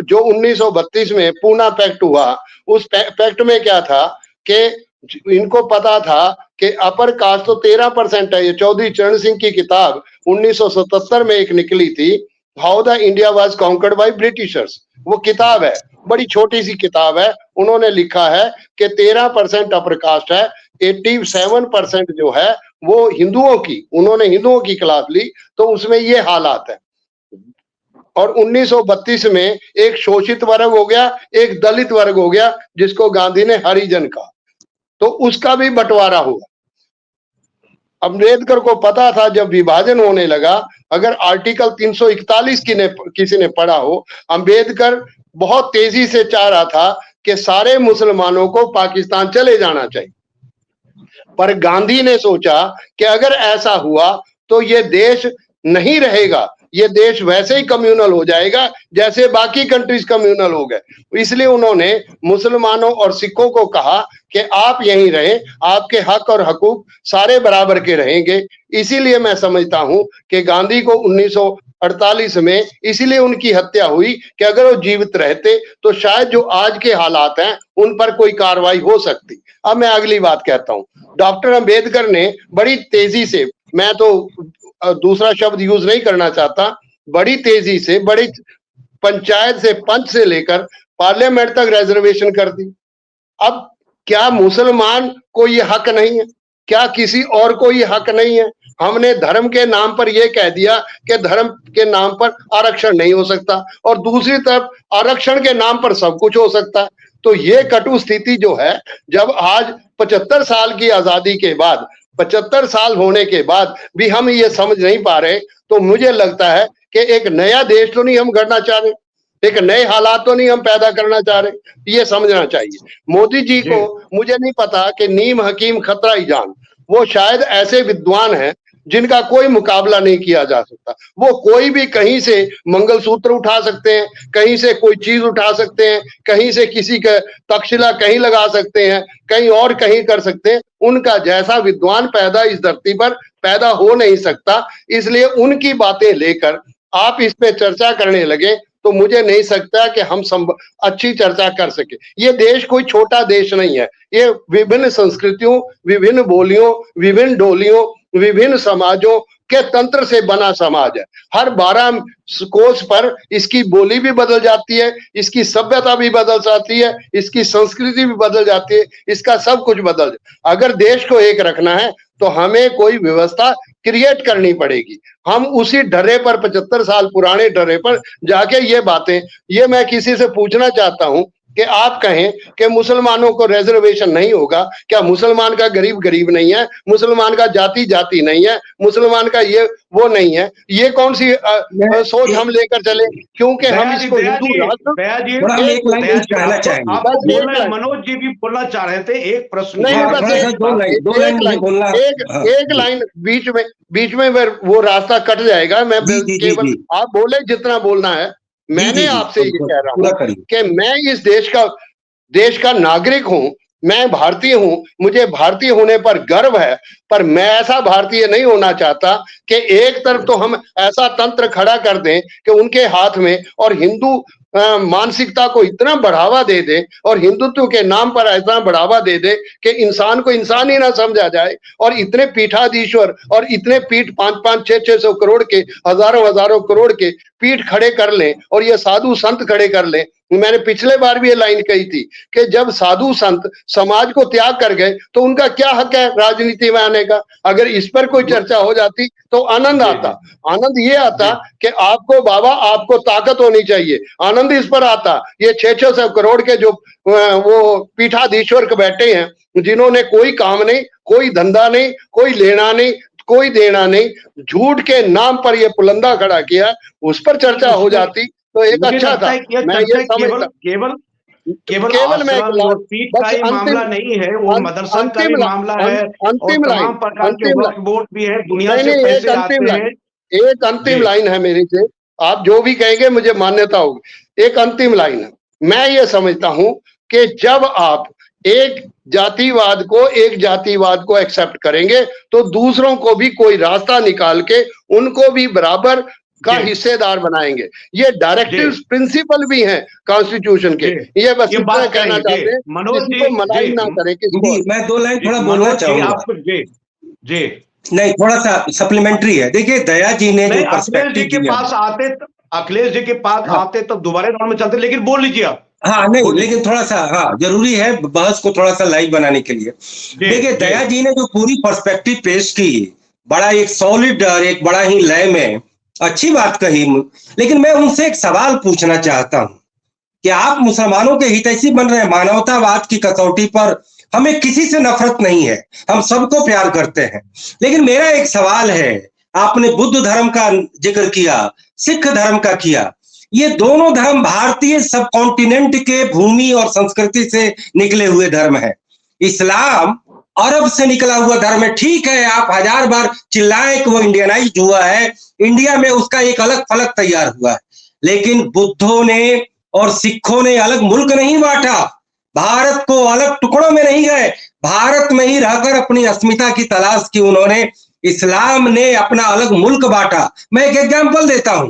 जो 1932 में पूना पैक्ट हुआ, उस पैक्ट में क्या था कि इनको पता था कि अपर कास्ट तो 13% है। ये चौधरी चरण सिंह की किताब 1977 में एक निकली थी, how the India was conquered by Britishers. वो किताब है, बड़ी छोटी सी किताब है। उन्होंने लिखा है कि 13% अपर कास्ट है, 87% जो है वो हिंदुओं की, उन्होंने हिंदुओं की क्लास ली, तो उसमें ये हालात है। और 1932 में एक शोषित वर्ग हो गया, एक दलित वर्ग हो गया, जिसको गांधी ने हरिजन कहा, तो उसका भी बंटवारा हुआ। अम्बेडकर को पता था जब विभाजन होने लगा, अगर आर्टिकल 341 किसी ने पढ़ा हो, अम्बेडकर बहुत तेजी से चाह रहा था कि सारे मुसलमानों को पाकिस्तान चले जाना चाहिए। पर गांधी ने सोचा कि अगर ऐसा हुआ तो ये देश नहीं रहेगा, ये देश वैसे ही कम्युनल हो जाएगा जैसे बाकी कंट्रीज कम्युनल हो गए। इसलिए उन्होंने मुसलमानों और सिखों को कहा कि आप यहीं रहें, आपके हक और हकूक सारे बराबर के रहेंगे। इसीलिए मैं समझता हूं कि गांधी को 1948 में इसीलिए उनकी हत्या हुई कि अगर वो जीवित रहते तो शायद जो आज के हालात हैं उन पर कोई कार्रवाई हो सकती। अब मैं अगली बात कहता हूं। डॉक्टर अंबेडकर ने बड़ी तेजी से, मैं तो दूसरा शब्द यूज नहीं करना चाहता, बड़ी तेजी से, बड़ी पंचायत से, पंच से लेकर पार्लियामेंट तक रिजर्वेशन कर दी। अब क्या मुसलमान को ये हक नहीं है? क्या किसी और को ये हक नहीं है? हमने धर्म के नाम पर यह कह दिया कि धर्म के नाम पर आरक्षण नहीं हो सकता, और दूसरी तरफ आरक्षण के नाम पर सब कुछ हो सकता है। तो ये कटु स्थिति जो है, जब आज 75 साल की आजादी के बाद, 75 साल होने के बाद भी हम ये समझ नहीं पा रहे, तो मुझे लगता है कि एक नया देश तो नहीं हम गढ़ना चाह रहे, एक नए हालात तो नहीं हम पैदा करना चाह रहे, ये समझना चाहिए। मोदी जी को मुझे नहीं पता कि नीम हकीम खतरा ही जान, वो शायद ऐसे विद्वान हैं जिनका कोई मुकाबला नहीं किया जा सकता। वो कोई भी कहीं से मंगलसूत्र उठा सकते हैं, कहीं से कोई चीज उठा सकते हैं, कहीं से किसी का तक्षशिला कहीं लगा सकते हैं, कहीं और कहीं कर सकते हैं। उनका जैसा विद्वान पैदा इस धरती पर पैदा हो नहीं सकता। इसलिए उनकी बातें लेकर आप इस पे चर्चा करने लगे तो मुझे नहीं सकता कि हम अच्छी चर्चा कर सके। ये देश कोई छोटा देश नहीं है, ये विभिन्न संस्कृतियों, विभिन्न बोलियों, विभिन्न डोलियों, विभिन्न समाजों के तंत्र से बना समाज है। हर 12 कोस पर इसकी बोली भी बदल जाती है, इसकी सभ्यता भी बदल जाती है, इसकी संस्कृति भी बदल जाती है, इसका सब कुछ बदल। अगर देश को एक रखना है तो हमें कोई व्यवस्था क्रिएट करनी पड़ेगी। हम उसी ढर्रे पर 75 साल पुराने ढर्रे पर जाके ये बातें, ये मैं किसी से पूछना चाहता हूं कि आप कहें कि मुसलमानों को रिजर्वेशन नहीं होगा, क्या मुसलमान का गरीब गरीब नहीं है, मुसलमान का जाति जाति नहीं है, मुसलमान का ये वो नहीं है? ये कौन सी सोच हम लेकर चले? क्योंकि हम इसको हिंदू राष्ट्र, मनोज जी भी बोलना चाह रहे थे, एक प्रश्न नहीं, बस एक लाइन बीच में वो रास्ता कट जाएगा। मैं केवल आप बोले जितना बोलना है। मैंने आपसे ये कह रहा हूं कि मैं इस देश का नागरिक हूं, मैं भारतीय हूं, मुझे भारतीय होने पर गर्व है, पर मैं ऐसा भारतीय नहीं होना चाहता कि एक तरफ तो हम ऐसा तंत्र खड़ा कर दें कि उनके हाथ में और हिंदू मानसिकता को इतना बढ़ावा दे दे और हिंदुत्व के नाम पर इतना बढ़ावा दे दे कि इंसान को इंसान ही ना समझा जाए, और इतने पीठाधीश्वर और इतने पीठ 5-5, 600 करोड़ के, हजारों करोड़ के पीठ खड़े कर लें और ये साधु संत खड़े कर लें। मैंने पिछले बार भी ये लाइन कही थी कि जब साधु संत समाज को त्याग कर गए तो उनका क्या हक है राजनीति में आने का? अगर इस पर कोई चर्चा हो जाती तो आनंद आता। आनंद ये आता कि आपको बाबा, आपको ताकत होनी चाहिए, आनंद इस पर आता। ये 600 करोड़ के जो वो पीठाधीश्वर बैठे हैं, जिन्होंने कोई काम नहीं, कोई धंधा नहीं, कोई लेना नहीं, कोई देना नहीं, झूठ के नाम पर ये पुलंदा खड़ा किया, उस पर चर्चा हो जाती तो एक अच्छा था। मैं ये समझता केवल मैं पीठ का ही मामला नहीं है, वो मदरसा का भी मामला है, अंतिम लाइन, बोर्ड भी है, दुनिया से पैसे आते हैं। एक अंतिम लाइन है मेरी से, आप जो भी कहेंगे मुझे मान्यता होगी। एक अंतिम लाइन है, मैं ये समझता हूं कि जब आप एक जातिवाद को एक्सेप्ट करेंगे तो दूसरों को भी कोई रास्ता निकाल के उनको भी बराबर का हिस्सेदार बनाएंगे। ये डायरेक्टिव प्रिंसिपल भी हैं कॉन्स्टिट्यूशन के। ये बस इतना कहना चाहते हैं, किसी को मलाई ना करें। मैं 2 लाइन थोड़ा बोलना चाहूंगा जी। नहीं, थोड़ा सा सप्लीमेंट्री है। देखिए, दया जी ने जो पर्सपेक्टिव के पास आते, अखिलेश जी के पास आते तब दोबारा राउंड में चलते, लेकिन बोल लीजिए आप। हाँ, नहीं, लेकिन थोड़ा सा जरूरी है बहस को थोड़ा सा लाइव बनाने के लिए। देखिए, दया जी ने जो पूरी पर्सपेक्टिव पेश की, बड़ा एक सॉलिड और एक बड़ा ही लय में अच्छी बात कही, लेकिन मैं उनसे एक सवाल पूछना चाहता हूं कि आप मुसलमानों के हितैषी बन रहे हैं। मानवतावाद की कसौटी पर हमें किसी से नफरत नहीं है, हम सबको प्यार करते हैं, लेकिन मेरा एक सवाल है, आपने बुद्ध धर्म का जिक्र किया, सिख धर्म का किया, ये दोनों धर्म भारतीय सब कॉन्टिनेंट के भूमि और संस्कृति से निकले हुए धर्म है। इस्लाम अरब से निकला हुआ धर्म है। ठीक है, आप 1000 बार चिल्लाएं कि वो इंडियनाइज्ड हुआ है, इंडिया में उसका एक अलग फलक तैयार हुआ है, लेकिन बुद्धों ने और सिखों ने अलग मुल्क नहीं बांटा, भारत को अलग टुकड़ों में नहीं गए, भारत में ही रहकर अपनी अस्मिता की तलाश की उन्होंने। इस्लाम ने अपना अलग मुल्क बांटा। मैं एक एग्जांपल देता हूं,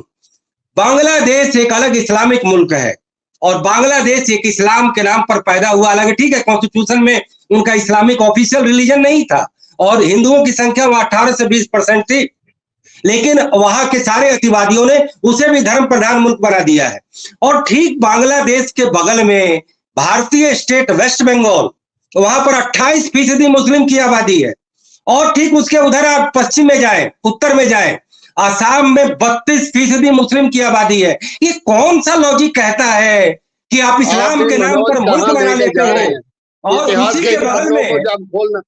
बांग्लादेश एक अलग इस्लामिक मुल्क है और बांग्लादेश एक इस्लाम के नाम पर पैदा हुआ। अलग ठीक है, कॉन्स्टिट्यूशन में उनका इस्लामिक ऑफिशियल रिलीजन नहीं था और हिंदुओं की संख्या 18 से 20% थी, लेकिन वहां के सारे अतिवादियों ने उसे भी धर्म प्रधान मुल्क बना दिया है। और ठीक बांग्लादेश के बगल में भारतीय स्टेट वेस्ट बंगाल, वहां पर 28% मुस्लिम की आबादी है। और ठीक उसके उधर आप पश्चिम में जाए, उत्तर में जाए, आसाम में 32% मुस्लिम की आबादी है। ये कौन सा लॉजिक कहता है कि आप इस्लाम के नाम पर मुल्क बना लेते हैं? और उसी के बगल में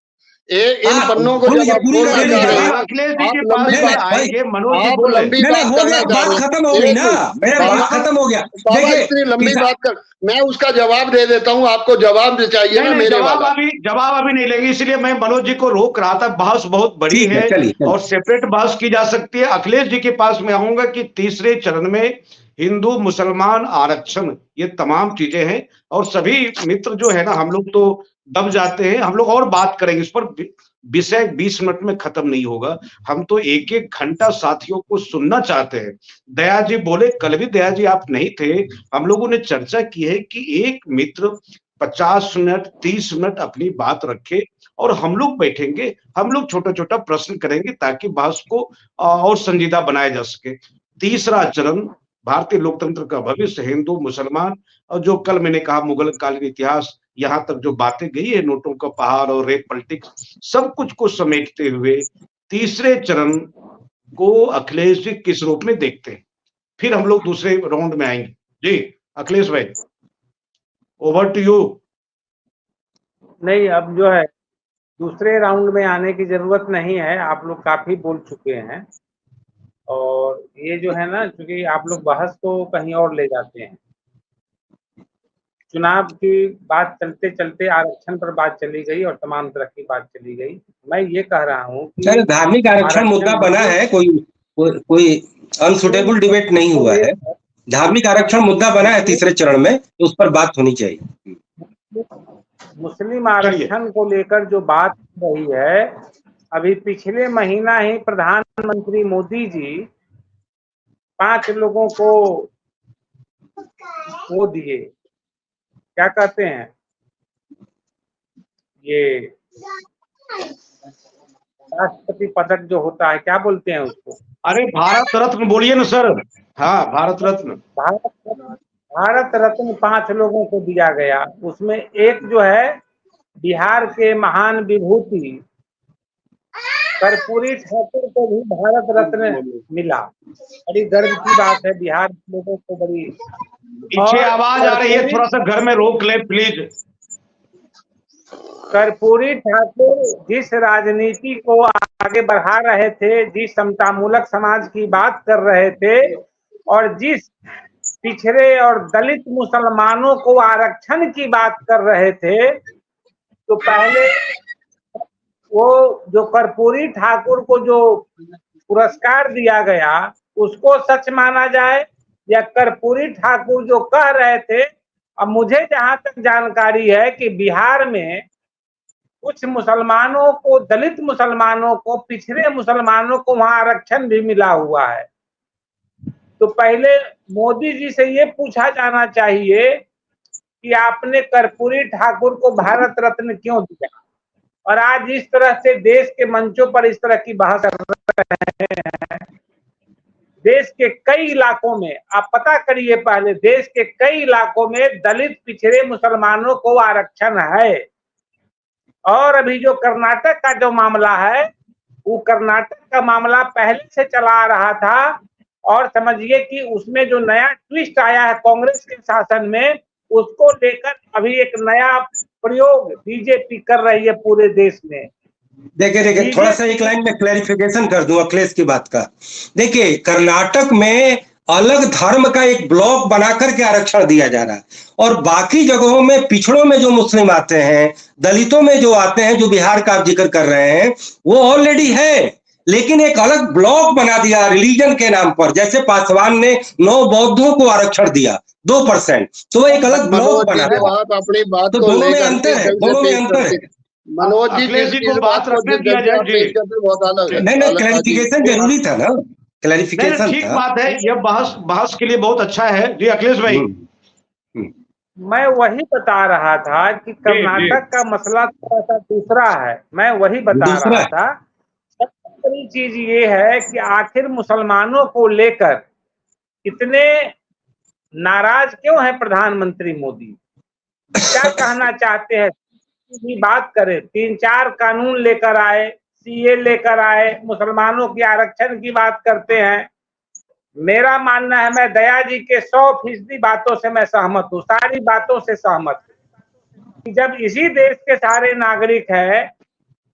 इन पन्नों को जब आप खोलना चाह रहे हैं, अखिलेश जी के पास आएंगे, मनोज जी बोल लंबी बात खत्म हो गई ना, मेरा बात खत्म हो गया। देखिए, इतनी लंबी बात कर, मैं उसका जवाब दे देता हूँ, आपको जवाब चाहिए ना मेरे वाला। जवाब अभी नहीं लेंगे, इसलिए मैं मनोज जी को रोक रहा था। बहस बहुत बड़ी है और सेपरेट बहस की जा सकती है। अखिलेश जी के पास मैं आऊंगा कि तीसरे चरण में हिंदू मुसलमान आरक्षण, ये तमाम चीजें हैं और सभी मित्र जो है ना, हम लोग तो दब जाते हैं, हम लोग और बात करेंगे इस पर। विषय 20 मिनट में खत्म नहीं होगा। हम तो एक एक घंटा साथियों को सुनना चाहते हैं। दया जी बोले, कल भी दया जी आप नहीं थे, हम लोगों ने चर्चा की है कि एक मित्र 50 मिनट 30 मिनट अपनी बात रखे और हम लोग बैठेंगे, हम लोग छोटा छोटा प्रश्न करेंगे ताकि बहस को और संजीदा बनाया जा सके। तीसरा चरण भारतीय लोकतंत्र का भविष्य, हिंदू मुसलमान, और जो कल मैंने कहा मुगल कालीन इतिहास, यहाँ तक जो बातें गई है, नोटों का पहाड़ और रेप पॉलिटिक्स, सब कुछ को समेटते हुए तीसरे चरण को अखिलेश जी किस रूप में देखते हैं, फिर हम लोग दूसरे राउंड में आएंगे। जी अखिलेश भाई, ओवर टू यू। नहीं, अब जो है दूसरे राउंड में आने की जरूरत नहीं है, आप लोग काफी बोल चुके हैं। और ये जो है ना, क्योंकि आप लोग बहस को कहीं और ले जाते हैं। चुनाव की बात चलते चलते आरक्षण पर बात चली गई और तमाम तरह की बात चली गई। मैं ये कह रहा हूँ कि धार्मिक आरक्षण मुद्दा बना है, कोई अनसुटेबल डिबेट नहीं हुआ है। धार्मिक आरक्षण मुद्दा बना है तीसरे चरण में, तो उस पर बात होनी चाहिए। मुस्लिम आरक्षण को लेकर जो बात हो रही है, अभी पिछले महीना ही प्रधानमंत्री मोदी जी 5 लोगों को वो दिए, क्या कहते हैं ये राष्ट्रपति पदक जो होता है, क्या बोलते हैं उसको? अरे भारत रत्न बोलिए ना सर। हाँ, भारत रत्न। भारत रत्न 5 लोगों को दिया गया। उसमें एक जो है बिहार के महान विभूति कर्पूरी ठाकुर को भी भारत रत्न मिला। बड़ी गर्व की बात है, बिहार के लोगों को बड़ी। पीछे आवाज आ रही है, थोड़ा सा घर में रोक ले प्लीज। कर्पूरी ठाकुर जिस राजनीति को आगे बढ़ा रहे थे, जिस समतामूलक समाज की बात कर रहे थे और जिस पिछड़े और दलित मुसलमानों को आरक्षण की बात कर रहे थे, तो पहले वो जो कर्पूरी ठाकुर को जो पुरस्कार दिया गया उसको सच माना जाए या कर्पूरी ठाकुर जो कह रहे थे। अब मुझे जहां तक जानकारी है कि बिहार में कुछ मुसलमानों को, दलित मुसलमानों को, पिछड़े मुसलमानों को वहां आरक्षण भी मिला हुआ है। तो पहले मोदी जी से ये पूछा जाना चाहिए कि आपने कर्पूरी ठाकुर को भारत रत्न क्यों दिया, और आज इस तरह से देश के मंचों पर इस तरह की बहस कर रहे हैं। देश के कई इलाकों में आप पता करिए, पहले देश के कई इलाकों में दलित पिछड़े मुसलमानों को आरक्षण है। और अभी जो कर्नाटक का जो मामला है, वो कर्नाटक का मामला पहले से चला आ रहा था, और समझिए कि उसमें जो नया ट्विस्ट आया है कांग्रेस के शासन में, उसको लेकर अभी एक नया प्रयोग बीजेपी कर रही है पूरे देश में। देखिए थोड़ा सा एक लाइन में क्लैरिफिकेशन कर दूं अखिलेश की बात का। देखिए कर्नाटक में अलग धर्म का एक ब्लॉक बना करके आरक्षण दिया जा रहा है, और बाकी जगहों में पिछड़ों में जो मुस्लिम आते हैं, दलितों में जो आते हैं, जो बिहार का आप जिक्र कर रहे हैं, वो ऑलरेडी है, लेकिन एक अलग ब्लॉक बना दिया रिलीजन के नाम पर। जैसे पासवान ने 9 बौद्धों को आरक्षण दिया 2%, तो वो एक अलग ब्लॉक बना दिया। आप अपनी बात तो दोनों में अंतर है, दोनों में अंतर है। मनोज जी को बात रखने दिया जाए जी। बहुत अलग है। नहीं क्लैरिफिकेशन जरूरी था ना, क्लैरिफिकेशन ठीक बात है, यह बहस के लिए बहुत अच्छा है जी अखिलेश भाई। मैं वही बता रहा था कि कर्नाटक का मसला थोड़ा सा दूसरा है, मैं वही बता रहा था। सबसे बड़ी चीज ये है कि आखिर मुसलमानों को लेकर इतने नाराज क्यों है प्रधानमंत्री मोदी? क्या कहना चाहते हैं की बात करें? 3-4 कानून लेकर आए, सीए लेकर आए, मुसलमानों की आरक्षण की बात करते हैं। मेरा मानना है, मैं दया जी के 100% बातों से मैं सहमत हूँ, सारी बातों से सहमत हूँ। जब इसी देश के सारे नागरिक हैं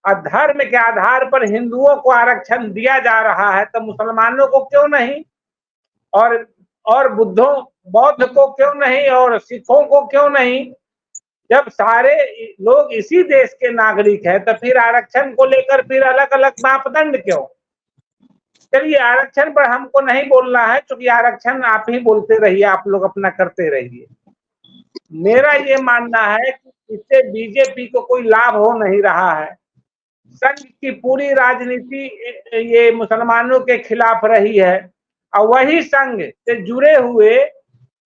और धर्म के आधार पर हिंदुओं को आरक्षण दिया जा रहा है, तो मुसलमानों को क्यों नहीं, और बौद्ध को क्यों नहीं, और सिखों को क्यों नहीं? जब सारे लोग इसी देश के नागरिक हैं, तो फिर आरक्षण को लेकर फिर अलग अलग मापदंड क्यों? चलिए, आरक्षण पर हमको नहीं बोलना है, क्योंकि आरक्षण आप ही बोलते रहिए, आप लोग अपना करते रहिए। मेरा ये मानना है कि इससे बीजेपी को कोई लाभ हो नहीं रहा है। संघ की पूरी राजनीति ये मुसलमानों के खिलाफ रही है, और वही संघ से जुड़े हुए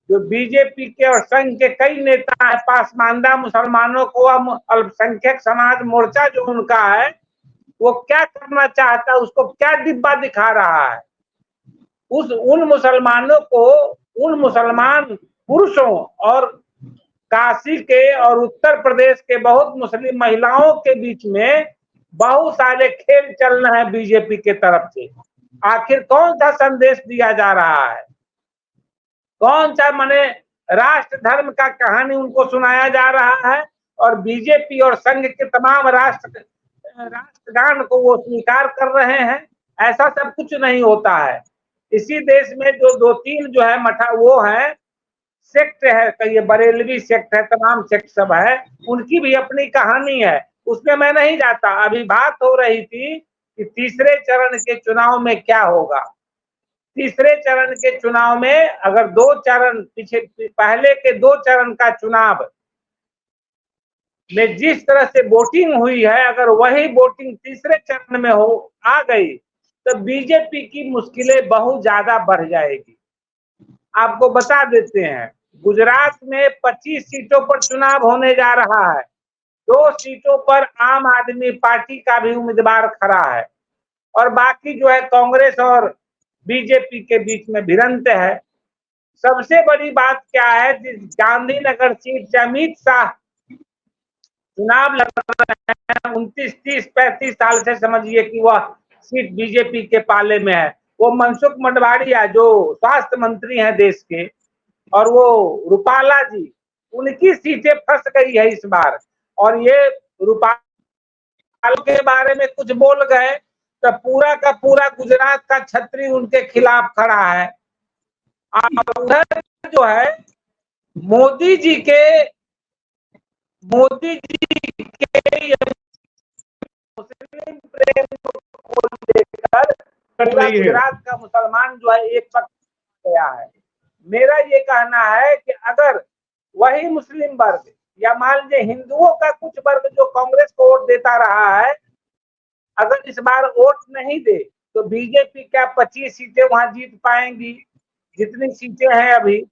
जो बीजेपी के और संघ के कई नेता हैं, पासमानदा मुसलमानों को, अल्पसंख्यक समाज मोर्चा जो उनका है, वो क्या करना चाहता है, उसको क्या डिब्बा दिखा रहा है। उन मुसलमानों को, उन मुसलमान पुरुषों और काशी के और उत्तर प्रदेश के बहुत मुस्लिम महिलाओं के बीच में बहुत सारे खेल चल रहे हैं बीजेपी के तरफ से। आखिर कौन सा संदेश दिया जा रहा है, कौन सा माने राष्ट्र धर्म का कहानी उनको सुनाया जा रहा है, और बीजेपी और संघ के तमाम राष्ट्रगान को वो स्वीकार कर रहे हैं। ऐसा सब कुछ नहीं होता है। इसी देश में जो 2-3 जो है मठा वो है सेक्ट है, ये बरेलवी सेक्ट है, तमाम सेक्ट सब है, उनकी भी अपनी कहानी है, उसमें मैं नहीं जाता। अभी बात हो रही थी कि तीसरे चरण के चुनाव में क्या होगा। तीसरे चरण के चुनाव में अगर 2 चरण पहले के 2 चरण का चुनाव में जिस तरह से वोटिंग हुई है, अगर वही वोटिंग तीसरे चरण में आ गई तो बीजेपी की मुश्किलें बहुत ज्यादा बढ़ जाएगी। आपको बता देते हैं, गुजरात में 25 सीटों पर चुनाव होने जा रहा है। 2 सीटों पर आम आदमी पार्टी का भी उम्मीदवार खड़ा है, और बाकी जो है कांग्रेस और बीजेपी के बीच में भिड़ंत है। सबसे बड़ी बात क्या है, गांधीनगर सीट से अमित शाह चुनाव लड़ रहे हैं। 29, 30, 35 साल से समझिए कि वह सीट बीजेपी के पाले में है। वो मनसुख मंडाविया जो स्वास्थ्य मंत्री हैं देश के, और वो रूपाला जी, उनकी सीटें फंस गई है इस बार। और ये रूपाला के बारे में कुछ बोल गए तो पूरा का पूरा गुजरात का छतरी उनके खिलाफ खड़ा है। और उधर जो है मोदी जी के मुस्लिम प्रेम को लेकर पूरा गुजरात का मुसलमान जो है एक पक्ष गया है। मेरा ये कहना है कि अगर वही मुस्लिम वर्ग या मान लीजिए हिंदुओं का कुछ वर्ग जो कांग्रेस को वोट देता रहा है, अगर इस बार वोट नहीं दे तो बीजेपी क्या 25 सीटें वहां जीत पाएंगी जितनी सीटें हैं अभी।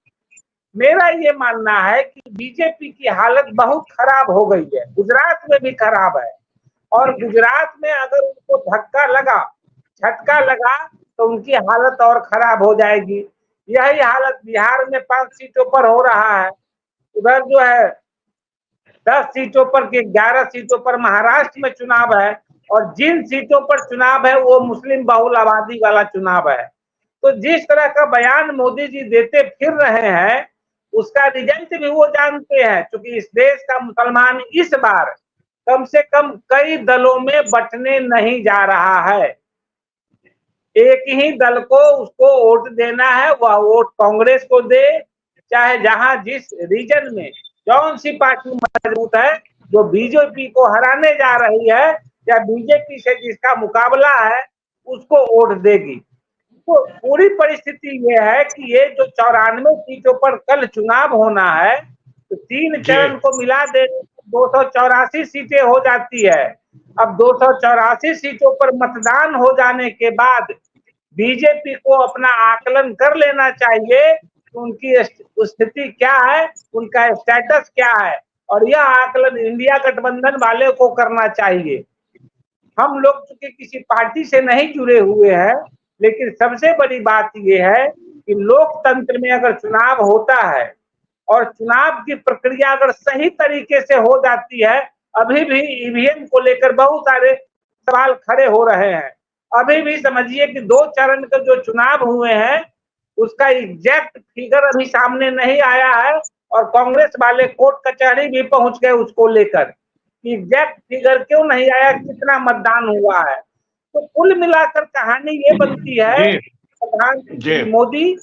मेरा ये मानना है कि बीजेपी की हालत बहुत खराब हो गई है, गुजरात में भी खराब है, और गुजरात में अगर उनको झटका लगा तो उनकी हालत और खराब हो जाएगी। यही हालत बिहार में 5 सीटों पर हो रहा है। उधर जो है 10 सीटों पर के 11 सीटों पर महाराष्ट्र में चुनाव है, और जिन सीटों पर चुनाव है वो मुस्लिम बहुल आबादी वाला चुनाव है। तो जिस तरह का बयान मोदी जी देते फिर रहे हैं, उसका रिजल्ट भी वो जानते हैं, क्योंकि इस देश का मुसलमान इस बार कम से कम कई दलों में बंटने नहीं जा रहा है। एक ही दल को उसको वोट देना है, वह वोट कांग्रेस को दे, चाहे जहां जिस रीजन में कौन सी पार्टी मजबूत है, जो बीजेपी को हराने जा रही है या बीजेपी से जिसका मुकाबला है उसको वोट देगी। तो पूरी परिस्थिति ये है कि ये जो 94 सीटों पर कल चुनाव होना है, तो 3 चरण को मिला दे 284 सीटें हो जाती है। अब 284 सीटों पर मतदान हो जाने के बाद बीजेपी को अपना आकलन कर लेना चाहिए कि उनकी स्थिति क्या है, उनका स्टेटस क्या है, और यह आकलन इंडिया गठबंधन वाले को करना चाहिए। हम लोग चूंकि किसी पार्टी से नहीं जुड़े हुए हैं, लेकिन सबसे बड़ी बात यह है कि लोकतंत्र में अगर चुनाव होता है और चुनाव की प्रक्रिया अगर सही तरीके से हो जाती है, अभी भी ईवीएम को लेकर बहुत सारे सवाल खड़े हो रहे हैं। अभी भी समझिए कि 2 चरण के जो चुनाव हुए हैं उसका एग्जैक्ट फिगर अभी सामने नहीं आया है, और कांग्रेस वाले कोर्ट कचहरी भी पहुंच गए उसको लेकर। एग्जैक्ट फिगर क्यों नहीं आया, कितना मतदान हुआ है। तो कुल मिलाकर कहानी ये बनती है, प्रधानमंत्री मोदी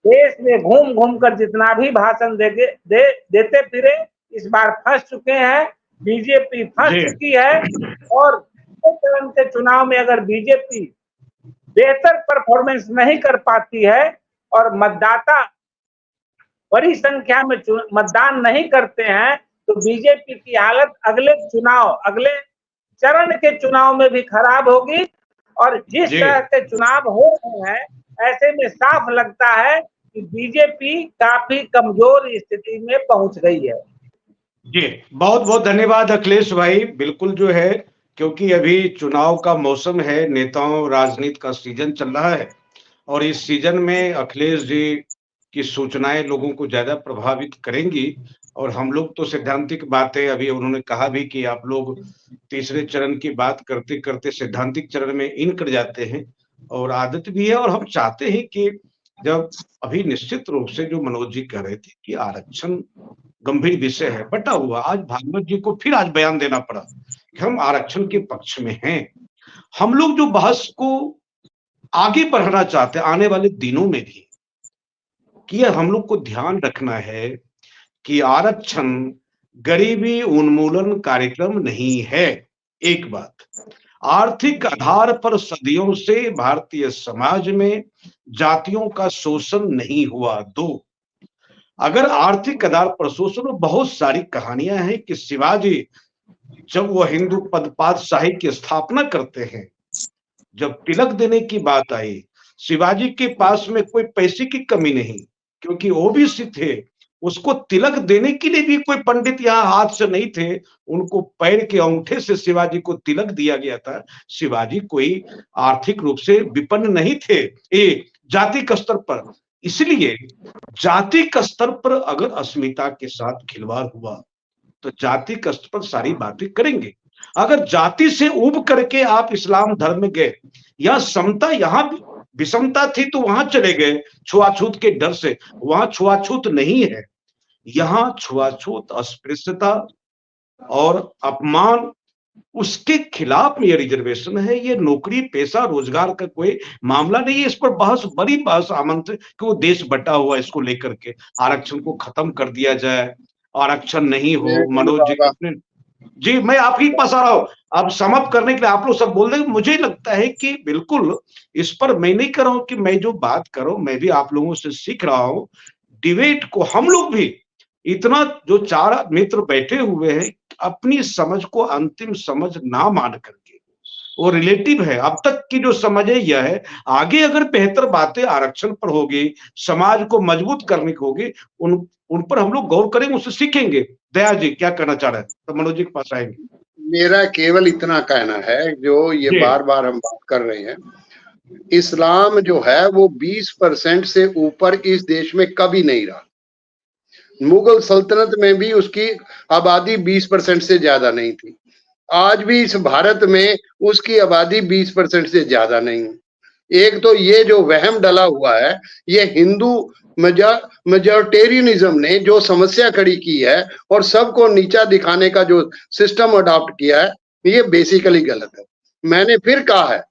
देश में घूम घूम कर जितना भी भाषण देते फिरे, इस बार फंस चुके हैं, बीजेपी फंस चुकी है। और चरण के चुनाव में अगर बीजेपी बेहतर परफॉर्मेंस नहीं कर पाती है और मतदाता बड़ी संख्या में मतदान नहीं करते हैं, तो बीजेपी की हालत अगले चरण के चुनाव में भी खराब होगी। और जिस तरह के चुनाव हो रहे हैं ऐसे में साफ लगता है कि बीजेपी काफी कमजोर स्थिति में पहुंच गई है। जी, बहुत बहुत धन्यवाद अखिलेश भाई। बिल्कुल जो है, क्योंकि अभी चुनाव का मौसम है, नेताओं राजनीति का सीजन चल रहा है और इस सीजन में अखिलेश जी की सूचनाएं लोगों को ज्यादा प्रभावित करेंगी। और हम लोग तो सैद्धांतिक बातें, अभी उन्होंने कहा भी कि आप लोग तीसरे चरण की बात करते करते सैद्धांतिक चरण में इन कर जाते हैं, और आदत भी है। और हम चाहते हैं कि जब अभी निश्चित रूप से जो मनोज जी कह रहे थे कि आरक्षण गंभीर विषय है, बटा हुआ, आज भागवत जी को फिर आज बयान देना पड़ा कि हम आरक्षण के पक्ष में हैं। हम लोग जो बहस को आगे बढ़ाना चाहते हैं आने वाले दिनों में भी, कि हम लोग को ध्यान रखना है कि आरक्षण गरीबी उन्मूलन कार्यक्रम नहीं है। एक बात, आर्थिक आधार पर सदियों से भारतीय समाज में जातियों का शोषण नहीं हुआ। दो, अगर आर्थिक आधार पर शोषण, बहुत सारी कहानियां हैं कि शिवाजी जब वो हिंदू पदपादशाही की स्थापना करते हैं, जब तिलक देने की बात आई, शिवाजी के पास में कोई पैसे की कमी नहीं, क्योंकि ओबीसी थे, उसको तिलक देने के लिए भी कोई पंडित यहाँ हाथ से नहीं थे, उनको पैर के अंगूठे से शिवाजी को तिलक दिया गया था। शिवाजी कोई आर्थिक रूप से विपन्न नहीं थे जाति स्तर पर। इसलिए जाति स्तर पर अगर अस्मिता के साथ खिलवाड़ हुआ तो जाति स्तर पर सारी बातें करेंगे। अगर जाति से उब करके आप इस्लाम धर्म में गए, या समता, यहाँ विषमता थी तो वहां चले गए छुआछूत के डर से, वहां छुआछूत नहीं है। यहाँ छुआछूत, अस्पृश्यता और अपमान, उसके खिलाफ ये रिजर्वेशन है। ये नौकरी पेशा रोजगार का कोई मामला नहीं है। इस पर बहस, बड़ी बहस आमंत्रित कि वो देश बटा हुआ, इसको लेकर के आरक्षण को खत्म कर दिया जाए, आरक्षण नहीं हो। मनोज जी अपने, जी मैं आप ही पास आ रहा हूँ, अब समाप्त करने के लिए आप लोग सब बोल देंगे। मुझे लगता है कि बिल्कुल इस पर मैं नहीं कर रहा हूँ कि मैं जो बात कर रहा हूँ, मैं भी आप लोगों से सीख रहा हूँ। डिबेट को हम लोग भी, इतना जो चार मित्र बैठे हुए हैं, अपनी समझ को अंतिम समझ ना मान करके, वो रिलेटिव है। अब तक की जो समझ है यह है, आगे अगर बेहतर बातें आरक्षण पर होगी, समाज को मजबूत करने की होगी, उन पर हम लोग गौर करेंगे, उससे सीखेंगे। दया जी क्या कहना चाह रहे हैं, तो मनोज जी के पास आएंगे। मेरा केवल इतना कहना है, जो ये बार बार हम बात कर रहे हैं, इस्लाम जो है वो 20% से ऊपर इस देश में कभी नहीं रहा। मुगल सल्तनत में भी उसकी आबादी 20% से ज्यादा नहीं थी। आज भी इस भारत में उसकी आबादी 20% से ज्यादा नहीं। एक तो ये जो वहम डला हुआ है, ये हिंदू मेजॉरिटेरियनिज्म ने जो समस्या खड़ी की है और सबको नीचा दिखाने का जो सिस्टम अडॉप्ट किया है, ये बेसिकली गलत है। मैंने फिर कहा है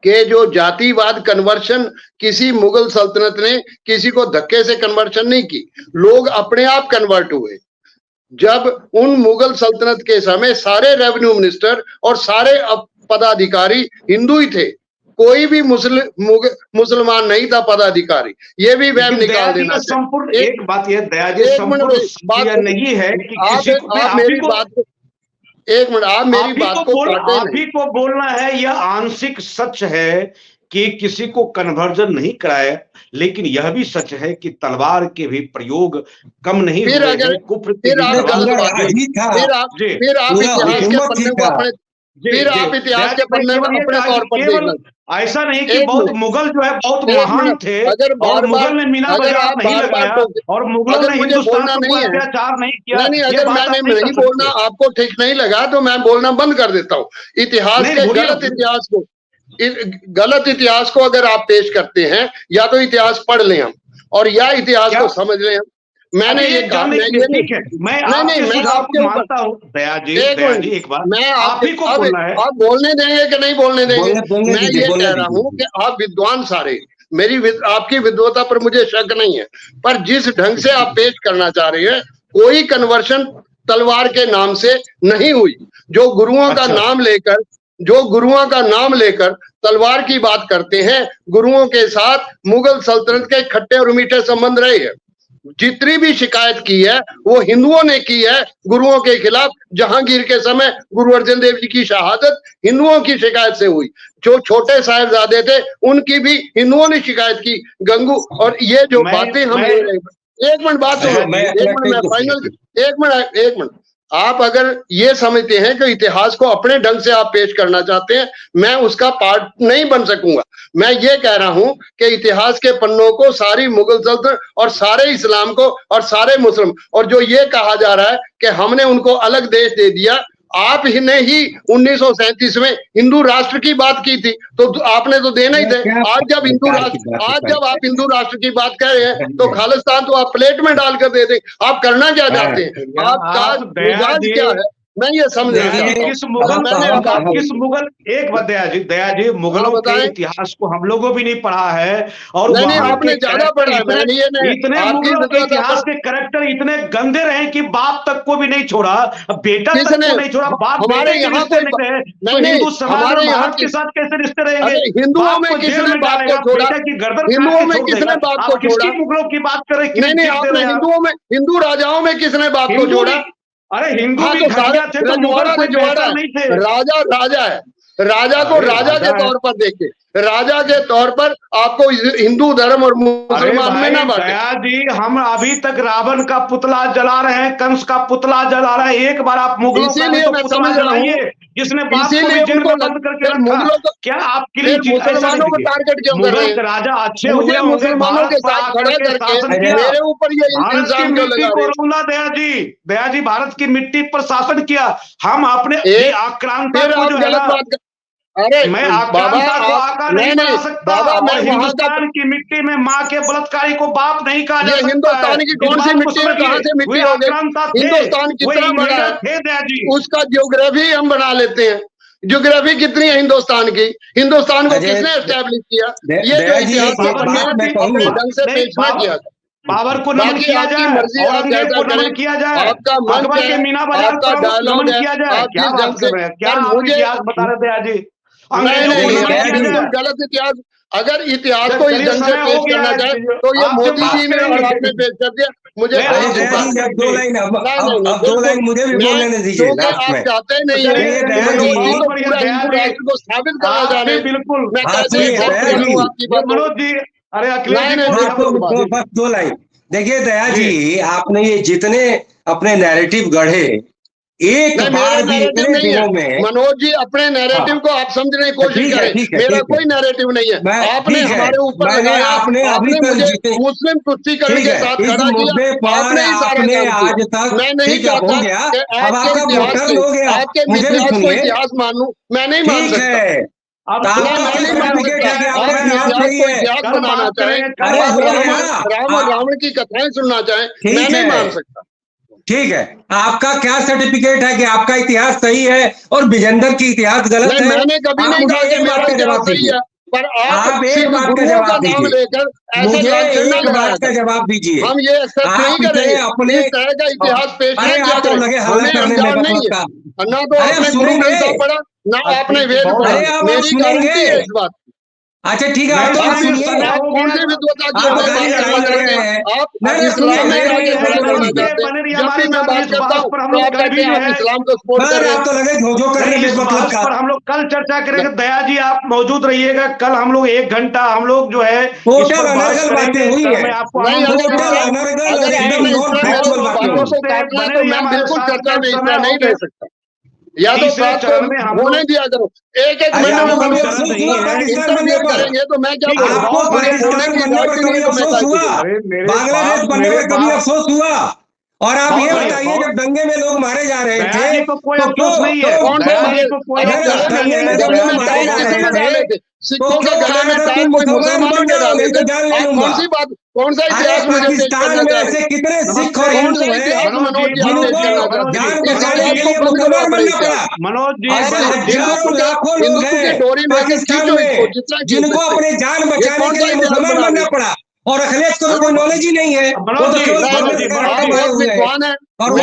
कि जो जातिवाद कन्वर्शन, किसी मुगल सल्तनत ने किसी को धक्के से कन्वर्शन नहीं की, लोग अपने आप कन्वर्ट हुए। जब उन मुगल सल्तनत के समय सारे रेवेन्यू मिनिस्टर और सारे पदाधिकारी हिंदू ही थे, कोई भी मुसलमान नहीं था पदाधिकारी। ये भी वहम निकाल देना चाहिए। एक बात यह दया जी, संपूर्ण नहीं है कि किसी को, आप मेरी बात को, एक मिनट, आप मेरी बात को आप ही को बोलना है। यह आंशिक सच है कि किसी को कन्वर्जन नहीं कराया, लेकिन यह भी सच है कि तलवार के भी प्रयोग कम नहीं हुए। फिर आप इतिहास के पन्ने अपने तौर पर देखना। ऐसा नहीं कि बहुत मुगल जो है बहुत महान थे, और मुगल ने मीना बाजार नहीं लगाया, और मुगल ने हिंदुस्तान पर अत्याचार नहीं किया। नहीं, अगर मैंने नहीं बोलना आपको ठीक नहीं लगा तो मैं बोलना बंद कर देता हूँ। इतिहास के गलत इतिहास को अगर आप पेश करते हैं, या तो इतिहास पढ़ लें हम, और या इतिहास को समझ लें हम। मैंने ये कहा, मैं आपको मानता हूँ दया जी, एक बार मैं आप ही को बोलना है। आप बोलने देंगे कि नहीं बोलने देंगे? मैं ये कह रहा हूँ कि आप विद्वान सारे, आपकी विद्वता पर मुझे शक नहीं है, पर जिस ढंग से आप पेश करना चाह रहे हैं, कोई कन्वर्शन तलवार के नाम से नहीं हुई। जो गुरुओं का नाम लेकर तलवार की बात करते हैं, गुरुओं के साथ मुगल सल्तनत के खट्टे और मीठे संबंध रहे हैं। जितनी भी शिकायत की है वो हिंदुओं ने की है गुरुओं के खिलाफ। जहांगीर के समय गुरु अर्जन देव जी की शहादत हिंदुओं की शिकायत से हुई। जो छोटे साहिबजादे थे उनकी भी हिंदुओं ने शिकायत की। गंगू और ये जो बातें हम बोल रहे हैं, एक मिनट बात सुनो, एक मिनट आप अगर ये समझते हैं कि इतिहास को अपने ढंग से आप पेश करना चाहते हैं, मैं उसका पार्ट नहीं बन सकूंगा। मैं ये कह रहा हूं कि इतिहास के पन्नों को सारी मुगल सल्तनत और सारे इस्लाम को और सारे मुस्लिम, और जो ये कहा जा रहा है कि हमने उनको अलग देश दे दिया, आप ही ने ही 1937 में हिंदू राष्ट्र की बात की थी, तो आपने तो देना ही थे। आज जब आप हिंदू राष्ट्र की बात कर रहे हैं तो खालिस्तान तो आप प्लेट में डालकर दे दें। आप करना क्या चाहते हैं? आपका मिजाज क्या है? मैं ये समझ किस मुगल एक बात दया जी मुगलों के इतिहास को हम लोगों भी नहीं पढ़ा है, और आपने ज्यादा पढ़ा है। इतने मुगलों के इतिहास के कैरेक्टर इतने गंदे रहे कि बाप तक को भी नहीं छोड़ा, बेटा तक को नहीं छोड़ा, बाप बेटे के रिश्ते नहीं रहे, तो हिंदू समाज और भारत के साथ कैसे रिश्ते रहेंगे? हिंदुओं में किसने बाप को छोड़ा? की गर्दन हिंदुओं में किसने बाप को छोड़ा? मुगलों की बात करें? हिंदू राजाओं में किसने बाप को छोड़ा? अरे हिंदू भी घटिया थे तो मुगल कोई बेहतर नहीं थे। राजा है, राजा को राजा के तौर पर देखे, राजा के तौर पर आपको हिंदू धर्म और मुसलमान में ना बांटे। दया जी हम अभी तक रावण का पुतला जला रहे हैं, कंस का पुतला जला रहे हैं। एक बार आप मुगलों का तो पुतला जलाइए जिसने बाप को भी जेल में बंद करके रखा। क्या आपके लिए मुसलमानों को टारगेट क्यों कर रहे हैं? राजा अच्छे हुए मुसलमानों के साथ खड़ा करके मेरे ऊपर ये इल्जाम क्यों लगा रहे हैं? दया जी भारत की मिट्टी पर शासन किया, हम अपने आक्रांता को जो है ना, अरे मैं आक्रांता को आका नहीं बना सकता। मैं हिंदुस्तान की मिट्टी में माँ के बलात्कारी को बाप नहीं कहा जा सकता। हिंदुस्तान की कौन सी मिट्टी है, कहां से मिट्टी हो गई? हिंदुस्तान कितना बड़ा है उसका ज्योग्राफी हम बना लेते हैं। ज्योग्राफी कितनी है हिंदुस्तान की? हिंदुस्तान को किसने एस्टैब्लिश किया? ये जो इतिहास ढंग से पेश किया, बाबर को नमन किया जाए, औरंगजेब को नमन किया जाए, आपका अकबर के मीना बाजार को नमन किया जाए। क्या बात कर रहे हैं? क्या आप इतिहास बता रहे थे आज? गलत इतिहास। अगर इतिहास को इस ढंग से पेश करना चाहे तो ये मोदी जी ने और आपने पेश कर दिया। मुझे दो लाइन मुझे भी बोलने दीजिए। आप चाहते नहीं है को स्थापित करना चाह रहे। बिल्कुल मैं आपकी बात। मनोज जी अरे बस 2 लाइन देखिए दया जी, आपने ये जितने अपने नैरेटिव गढ़े एक बार भी इतने दिनों में। मनोज जी अपने नैरेटिव को आप समझने की कोशिश करें, मेरा कोई नैरेटिव नहीं है। आपने हमारे ऊपर लगाया, आपने मुझे मुस्लिम तुष्टीकरण के साथ खड़ा किया, आपने आज तक मैं नहीं चाहता आपके इतिहास को इतिहास मानूं, मैं नहीं मान सकता। बनाना चाहे, रावण की कथाएं सुनना चाहे, मैं नहीं मान सकता। ठीक है, आपका क्या सर्टिफिकेट है कि आपका इतिहास सही है और विजेंदर की इतिहास गलत है? मैंने कभी नहीं कहा कि मेरा इतिहास सही है, पर आप एक बात का जवाब दीजिए। मुझे एक बात का जवाब दीजिए। हम ये एक्सेप्ट नहीं करेंगे अपने इस तरह का इतिहास पेश नहीं किया करें। हमें अंजाम नहीं है, ना तो आपने गुरु ग्रंथ पढ़ा ना आपने वेद पढ़ा। मेरी गारंटी है इस बात। अच्छा ठीक है, आप कौन से विद्वता की आप इस्लाम में आगे खड़ा करना चाहते हैं? जब भी मैं बात करता हूँ तो आप कहते हैं आप इस्लाम को सपोर्ट कर रहे हैं। आप तो लगे झोझो करने में मतलब का। पर हम लोग कल चर्चा करेंगे। दया जी आप मौजूद रहिएगा, कल हम लोग 1 घंटा हम लोग जो है बातें हुई है। तो मैं बिल्कुल चर्चा में इतना नहीं रह सकता, या तो बात होने दिया करो। एक महीने में इंटरव्यू करेंगे तो मैं क्या बोलूं? बांग्लादेश बनने में कभी अफसोस हुआ? और आप ये बताइए जब दंगे में लोग मारे जा रहे थे तो कोई अफसोस नहीं है। कौन से सिखों के गले में टाई कोई मुसलमानों ने डाले थे? कौन सी बात, कौन सा इतिहास मुझे पेश करना चाहते हैं? ऐसे कितने सिख और हिंदू हैं जिनको जान बचाने के लिए मुसलमान बनना पड़ा? मनोज जी ऐसे हजारों लाखों लोग हैं पाकिस्तान में जिनको अपने जान बचाने के लिए मुसलमान बनना पड़ा, और अखिलेश को कोई नॉलेज ही नहीं है। वो तो केवल और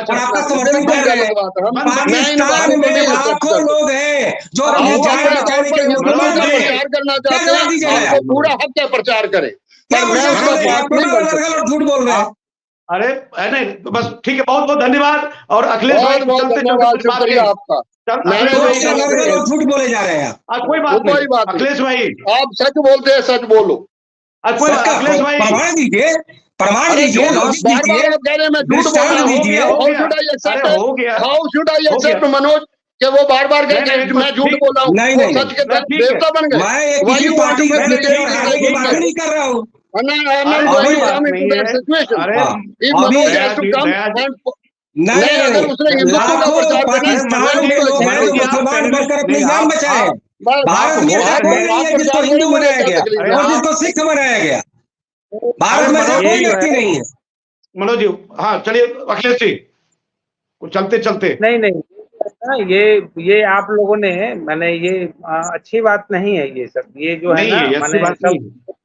आपका समर्थन कर रहे हैं। पाकिस्तान में लाखों लोग हैं जो अपनी जान बचाने के लिए मुसलमान प्रचार करना चाहते हैं, पूरा हक का प्रचार करें। क्या मैं प्रचार उसका कर रहे हैं? बात नहीं कर सकता। झूठ बोल रहे हैं। अरे नहीं तो बस ठीक है, बहुत बहुत धन्यवाद। और अखिलेश भाई बहुत बहुत चलते चलते धन्यवाद, कुछ बात शुक्रिया कहें। आपका। अखिलेश तो भाई क्या चलते और झूठ बोले जा रहे हैं आप? कोई बात कोई नहीं। बात नहीं, अखिलेश भाई आप सच बोलते हैं, सच बोलो। कोई सच का अखिलेश भाई प्रमाण दीजिए, प्रमाण अरे दीजिए, झूठ, लॉजिक बार बार दीजिए, आप कह रहे हैं मैं झूठ बोल दृष्टांत रहा हूँ। दीजिए। हाउ शुड आई एक्सेप्ट, हो गया हाउ शुड आई हो एक्सेप्ट गया। मनोज कि वो बार बार कहे नहीं, कि बस मैं झूठ ठीक। बोल रहा हूँ, नहीं वो नहीं सच के नहीं, ठीक है। देवता बन गए। मैं ये Why किसी you want पार्टी to के make प्रति the और same हारे की mistake बात again? नहीं कर रहा हूँ। And I am अरे not कोई going to बात come into नहीं that है। situation. अरे हाँ, If अभी Manoj has to come and नहीं, अगर उसने हिंदुत्व का लाखों प्रचार करना है, पाकिस्तान मैं के उसको लोग हैं जो एक्सेप्ट नहीं मुसलमान बनकर अपनी नहीं, जान बचाए। करूंगा। भारत में ऐसा आप कोई वोट नहीं है जिसको प्रचार हिंदू करो, मुझे बनाया क्या गया तकलीफ अरे है? और आप- जिसको सिख बनाया गया। भारत अरे में ऐसा मनोज कोई जी व्यक्ति नहीं है। मनोज जी, हाँ चलिए अखिलेश जी चलते चलते। नहीं नहीं, ये आप लोगों ने, मैंने ये अच्छी बात नहीं है ये सब, ये जो है नहीं ना, है, अच्छी मैंने बात नहीं सब है।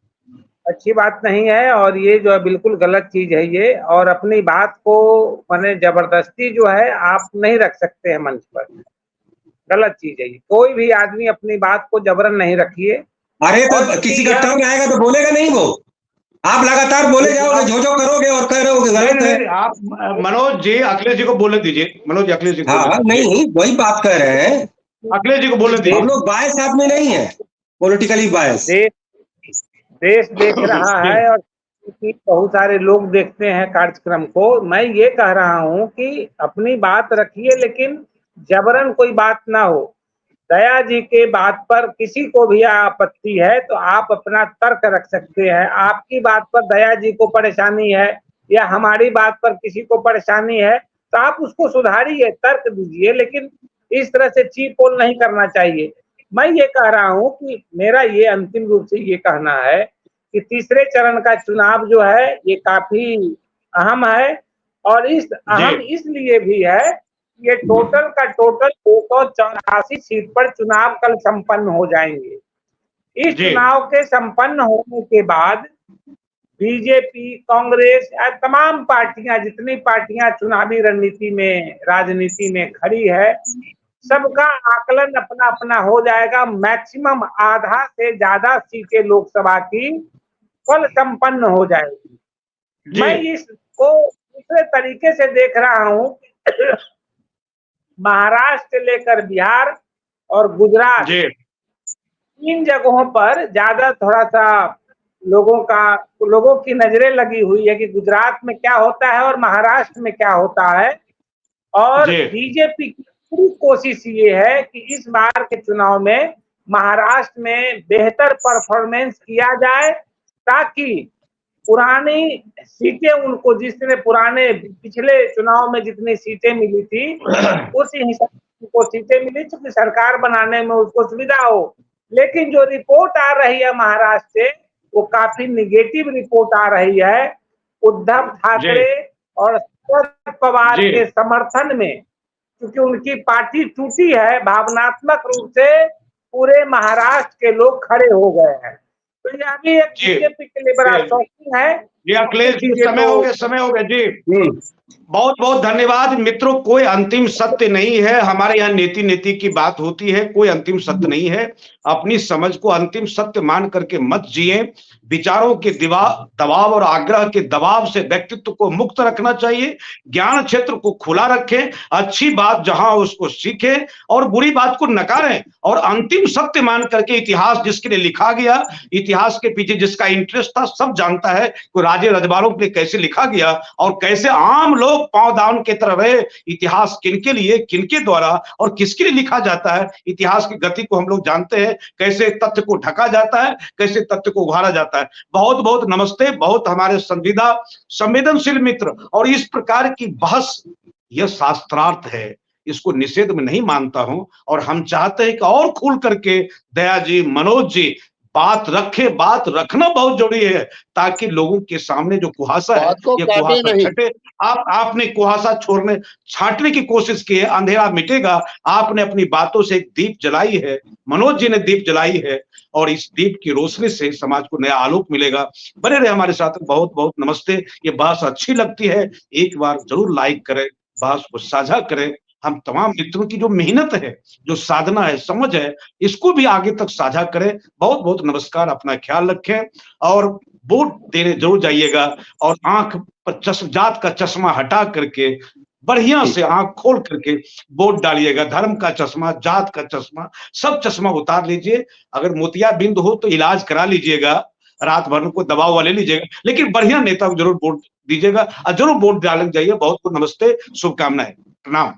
अच्छी बात नहीं है, और ये जो है बिल्कुल गलत चीज है ये। और अपनी बात को मैंने जबरदस्ती जो है आप नहीं रख सकते हैं मंच पर, गलत चीज है ये। कोई भी आदमी अपनी बात को जबरन नहीं रखिए। अरे और तो चूंकि किसी का यह टर्न आएगा तो बोलेगा नहीं वो। आप लगातार बोले जाओगे, जो जो करोगे और कह रहे हो कि नहीं गलत है। नहीं, आप मनोज जी अखिलेश जी को बोलने दीजिए। मनोज जी अखिलेश जी को बोलने हाँ दीजिए। नहीं, वही बात कर रहे हैं। अखिलेश जी को बोलने हम दीजिए। लोग बायस आदमी नहीं है, पॉलिटिकली बायस। देश देख रहा जी है, और क्योंकि बहुत सारे लोग देखते हैं कार्यक्रम को। मैं ये कह रहा हूं कि अपनी बात रखिए, लेकिन जबरन कोई बात ना हो। दया जी के बात पर किसी को भी आपत्ति है तो आप अपना तर्क रख सकते हैं। आपकी बात पर दया जी को परेशानी है या हमारी बात पर किसी को परेशानी है तो आप उसको सुधारिए, तर्क दीजिए, लेकिन इस तरह से चीप पोल नहीं करना चाहिए। मैं ये कह रहा हूं कि मेरा ये अंतिम रूप से ये कहना है कि तीसरे चरण का चुनाव जो है ये काफी अहम है, और इस अहम इसलिए भी है, ये टोटल का टोटल 284 सीट पर चुनाव कल संपन्न हो जाएंगे। इस जी। चुनाव के संपन्न होने के बाद बीजेपी, कांग्रेस या तमाम पार्टियां, जितनी पार्टियां चुनावी रणनीति में, राजनीति में खड़ी है, सबका आकलन अपना अपना हो जाएगा। मैक्सिमम आधा से ज्यादा सीटें लोकसभा की कल संपन्न हो जाएगी। मैं इसको दूसरे तरीके से देख रहा हूं। महाराष्ट्र से लेकर बिहार और गुजरात, इन जगहों पर ज्यादा थोड़ा सा लोगों की नजरें लगी हुई है कि गुजरात में क्या होता है और महाराष्ट्र में क्या होता है। और बीजेपी की पूरी कोशिश ये है कि इस बार के चुनाव में महाराष्ट्र में बेहतर परफॉर्मेंस किया जाए, ताकि पुरानी सीटें उनको, जिसने पुराने पिछले चुनाव में जितनी सीटें मिली थी उसी हिसाब से उनको सीटें मिली, क्योंकि सरकार बनाने में उसको सुविधा हो। लेकिन जो रिपोर्ट आ रही है महाराष्ट्र से, वो काफी निगेटिव रिपोर्ट आ रही है। उद्धव ठाकरे और शरद पवार के समर्थन में, क्योंकि उनकी पार्टी टूटी है, भावनात्मक रूप से पूरे महाराष्ट्र के लोग खड़े हो गए हैं। तो यह भी एक बीजेपी के लिए बड़ा शॉकिंग है। जी अखिलेश जी, समय हो गया जी। बहुत बहुत धन्यवाद मित्रों। कोई अंतिम सत्य नहीं है, हमारे यहाँ नीति की बात होती है, कोई अंतिम सत्य नहीं है। अपनी समझ को अंतिम सत्य मान करके मत जिए। विचारों के दबाव और आग्रह के दबाव से व्यक्तित्व को मुक्त रखना चाहिए। ज्ञान क्षेत्र को खुला रखें, अच्छी बात जहां उसको सीखें और बुरी बात को नकारें, और अंतिम सत्य मान करके इतिहास जिसके लिए लिखा गया, इतिहास के पीछे जिसका इंटरेस्ट था, सब जानता है कि राजे रजवाड़ों के लिए कैसे लिखा गया और कैसे आम लोग पांव दान के तरह रहे। इतिहास किनके लिए, किनके द्वारा और किसके लिए लिखा जाता है, इतिहास की गति को हम लोग जानते हैं। कैसे तथ्य को ढका जाता है, कैसे तथ्य को उभारा जाता है। बहुत बहुत नमस्ते। बहुत हमारे संवेदनशील मित्र, और इस प्रकार की बहस यह शास्त्रार्थ है, इसको निषेध में नहीं मानता हूं, और हम चाहते हैं कि और खुल करके दया जी, मनोज जी बात रखे। बात रखना बहुत जरूरी है, ताकि लोगों के सामने जो कुहासा है ये कुहासा छटे। आपने कुहासा छाटने की कोशिश की है, अंधेरा मिटेगा। आपने अपनी बातों से एक दीप जलाई है, मनोज जी ने दीप जलाई है, और इस दीप की रोशनी से समाज को नया आलोक मिलेगा। बने रहे हमारे साथ। बहुत बहुत नमस्ते। ये बात अच्छी लगती है, एक बार जरूर लाइक करें, बात को साझा करें। हम तमाम मित्रों की जो मेहनत है, जो साधना है, समझ है, इसको भी आगे तक साझा करें। बहुत बहुत नमस्कार। अपना ख्याल रखें, और वोट देने जरूर जाइएगा और आंख पर जात का चश्मा हटा करके बढ़िया से आंख खोल करके वोट डालिएगा। धर्म का चश्मा, जात का चश्मा, सब चश्मा उतार लीजिए। अगर मोतियाबिंद हो तो इलाज करा लीजिएगा, रात भर को दवाई वाले लीजिएगा, लेकिन बढ़िया नेता को जरूर वोट दीजिएगा और जरूर वोट डालने जाइए। बहुत बहुत नमस्ते, शुभकामनाएं, प्रणाम।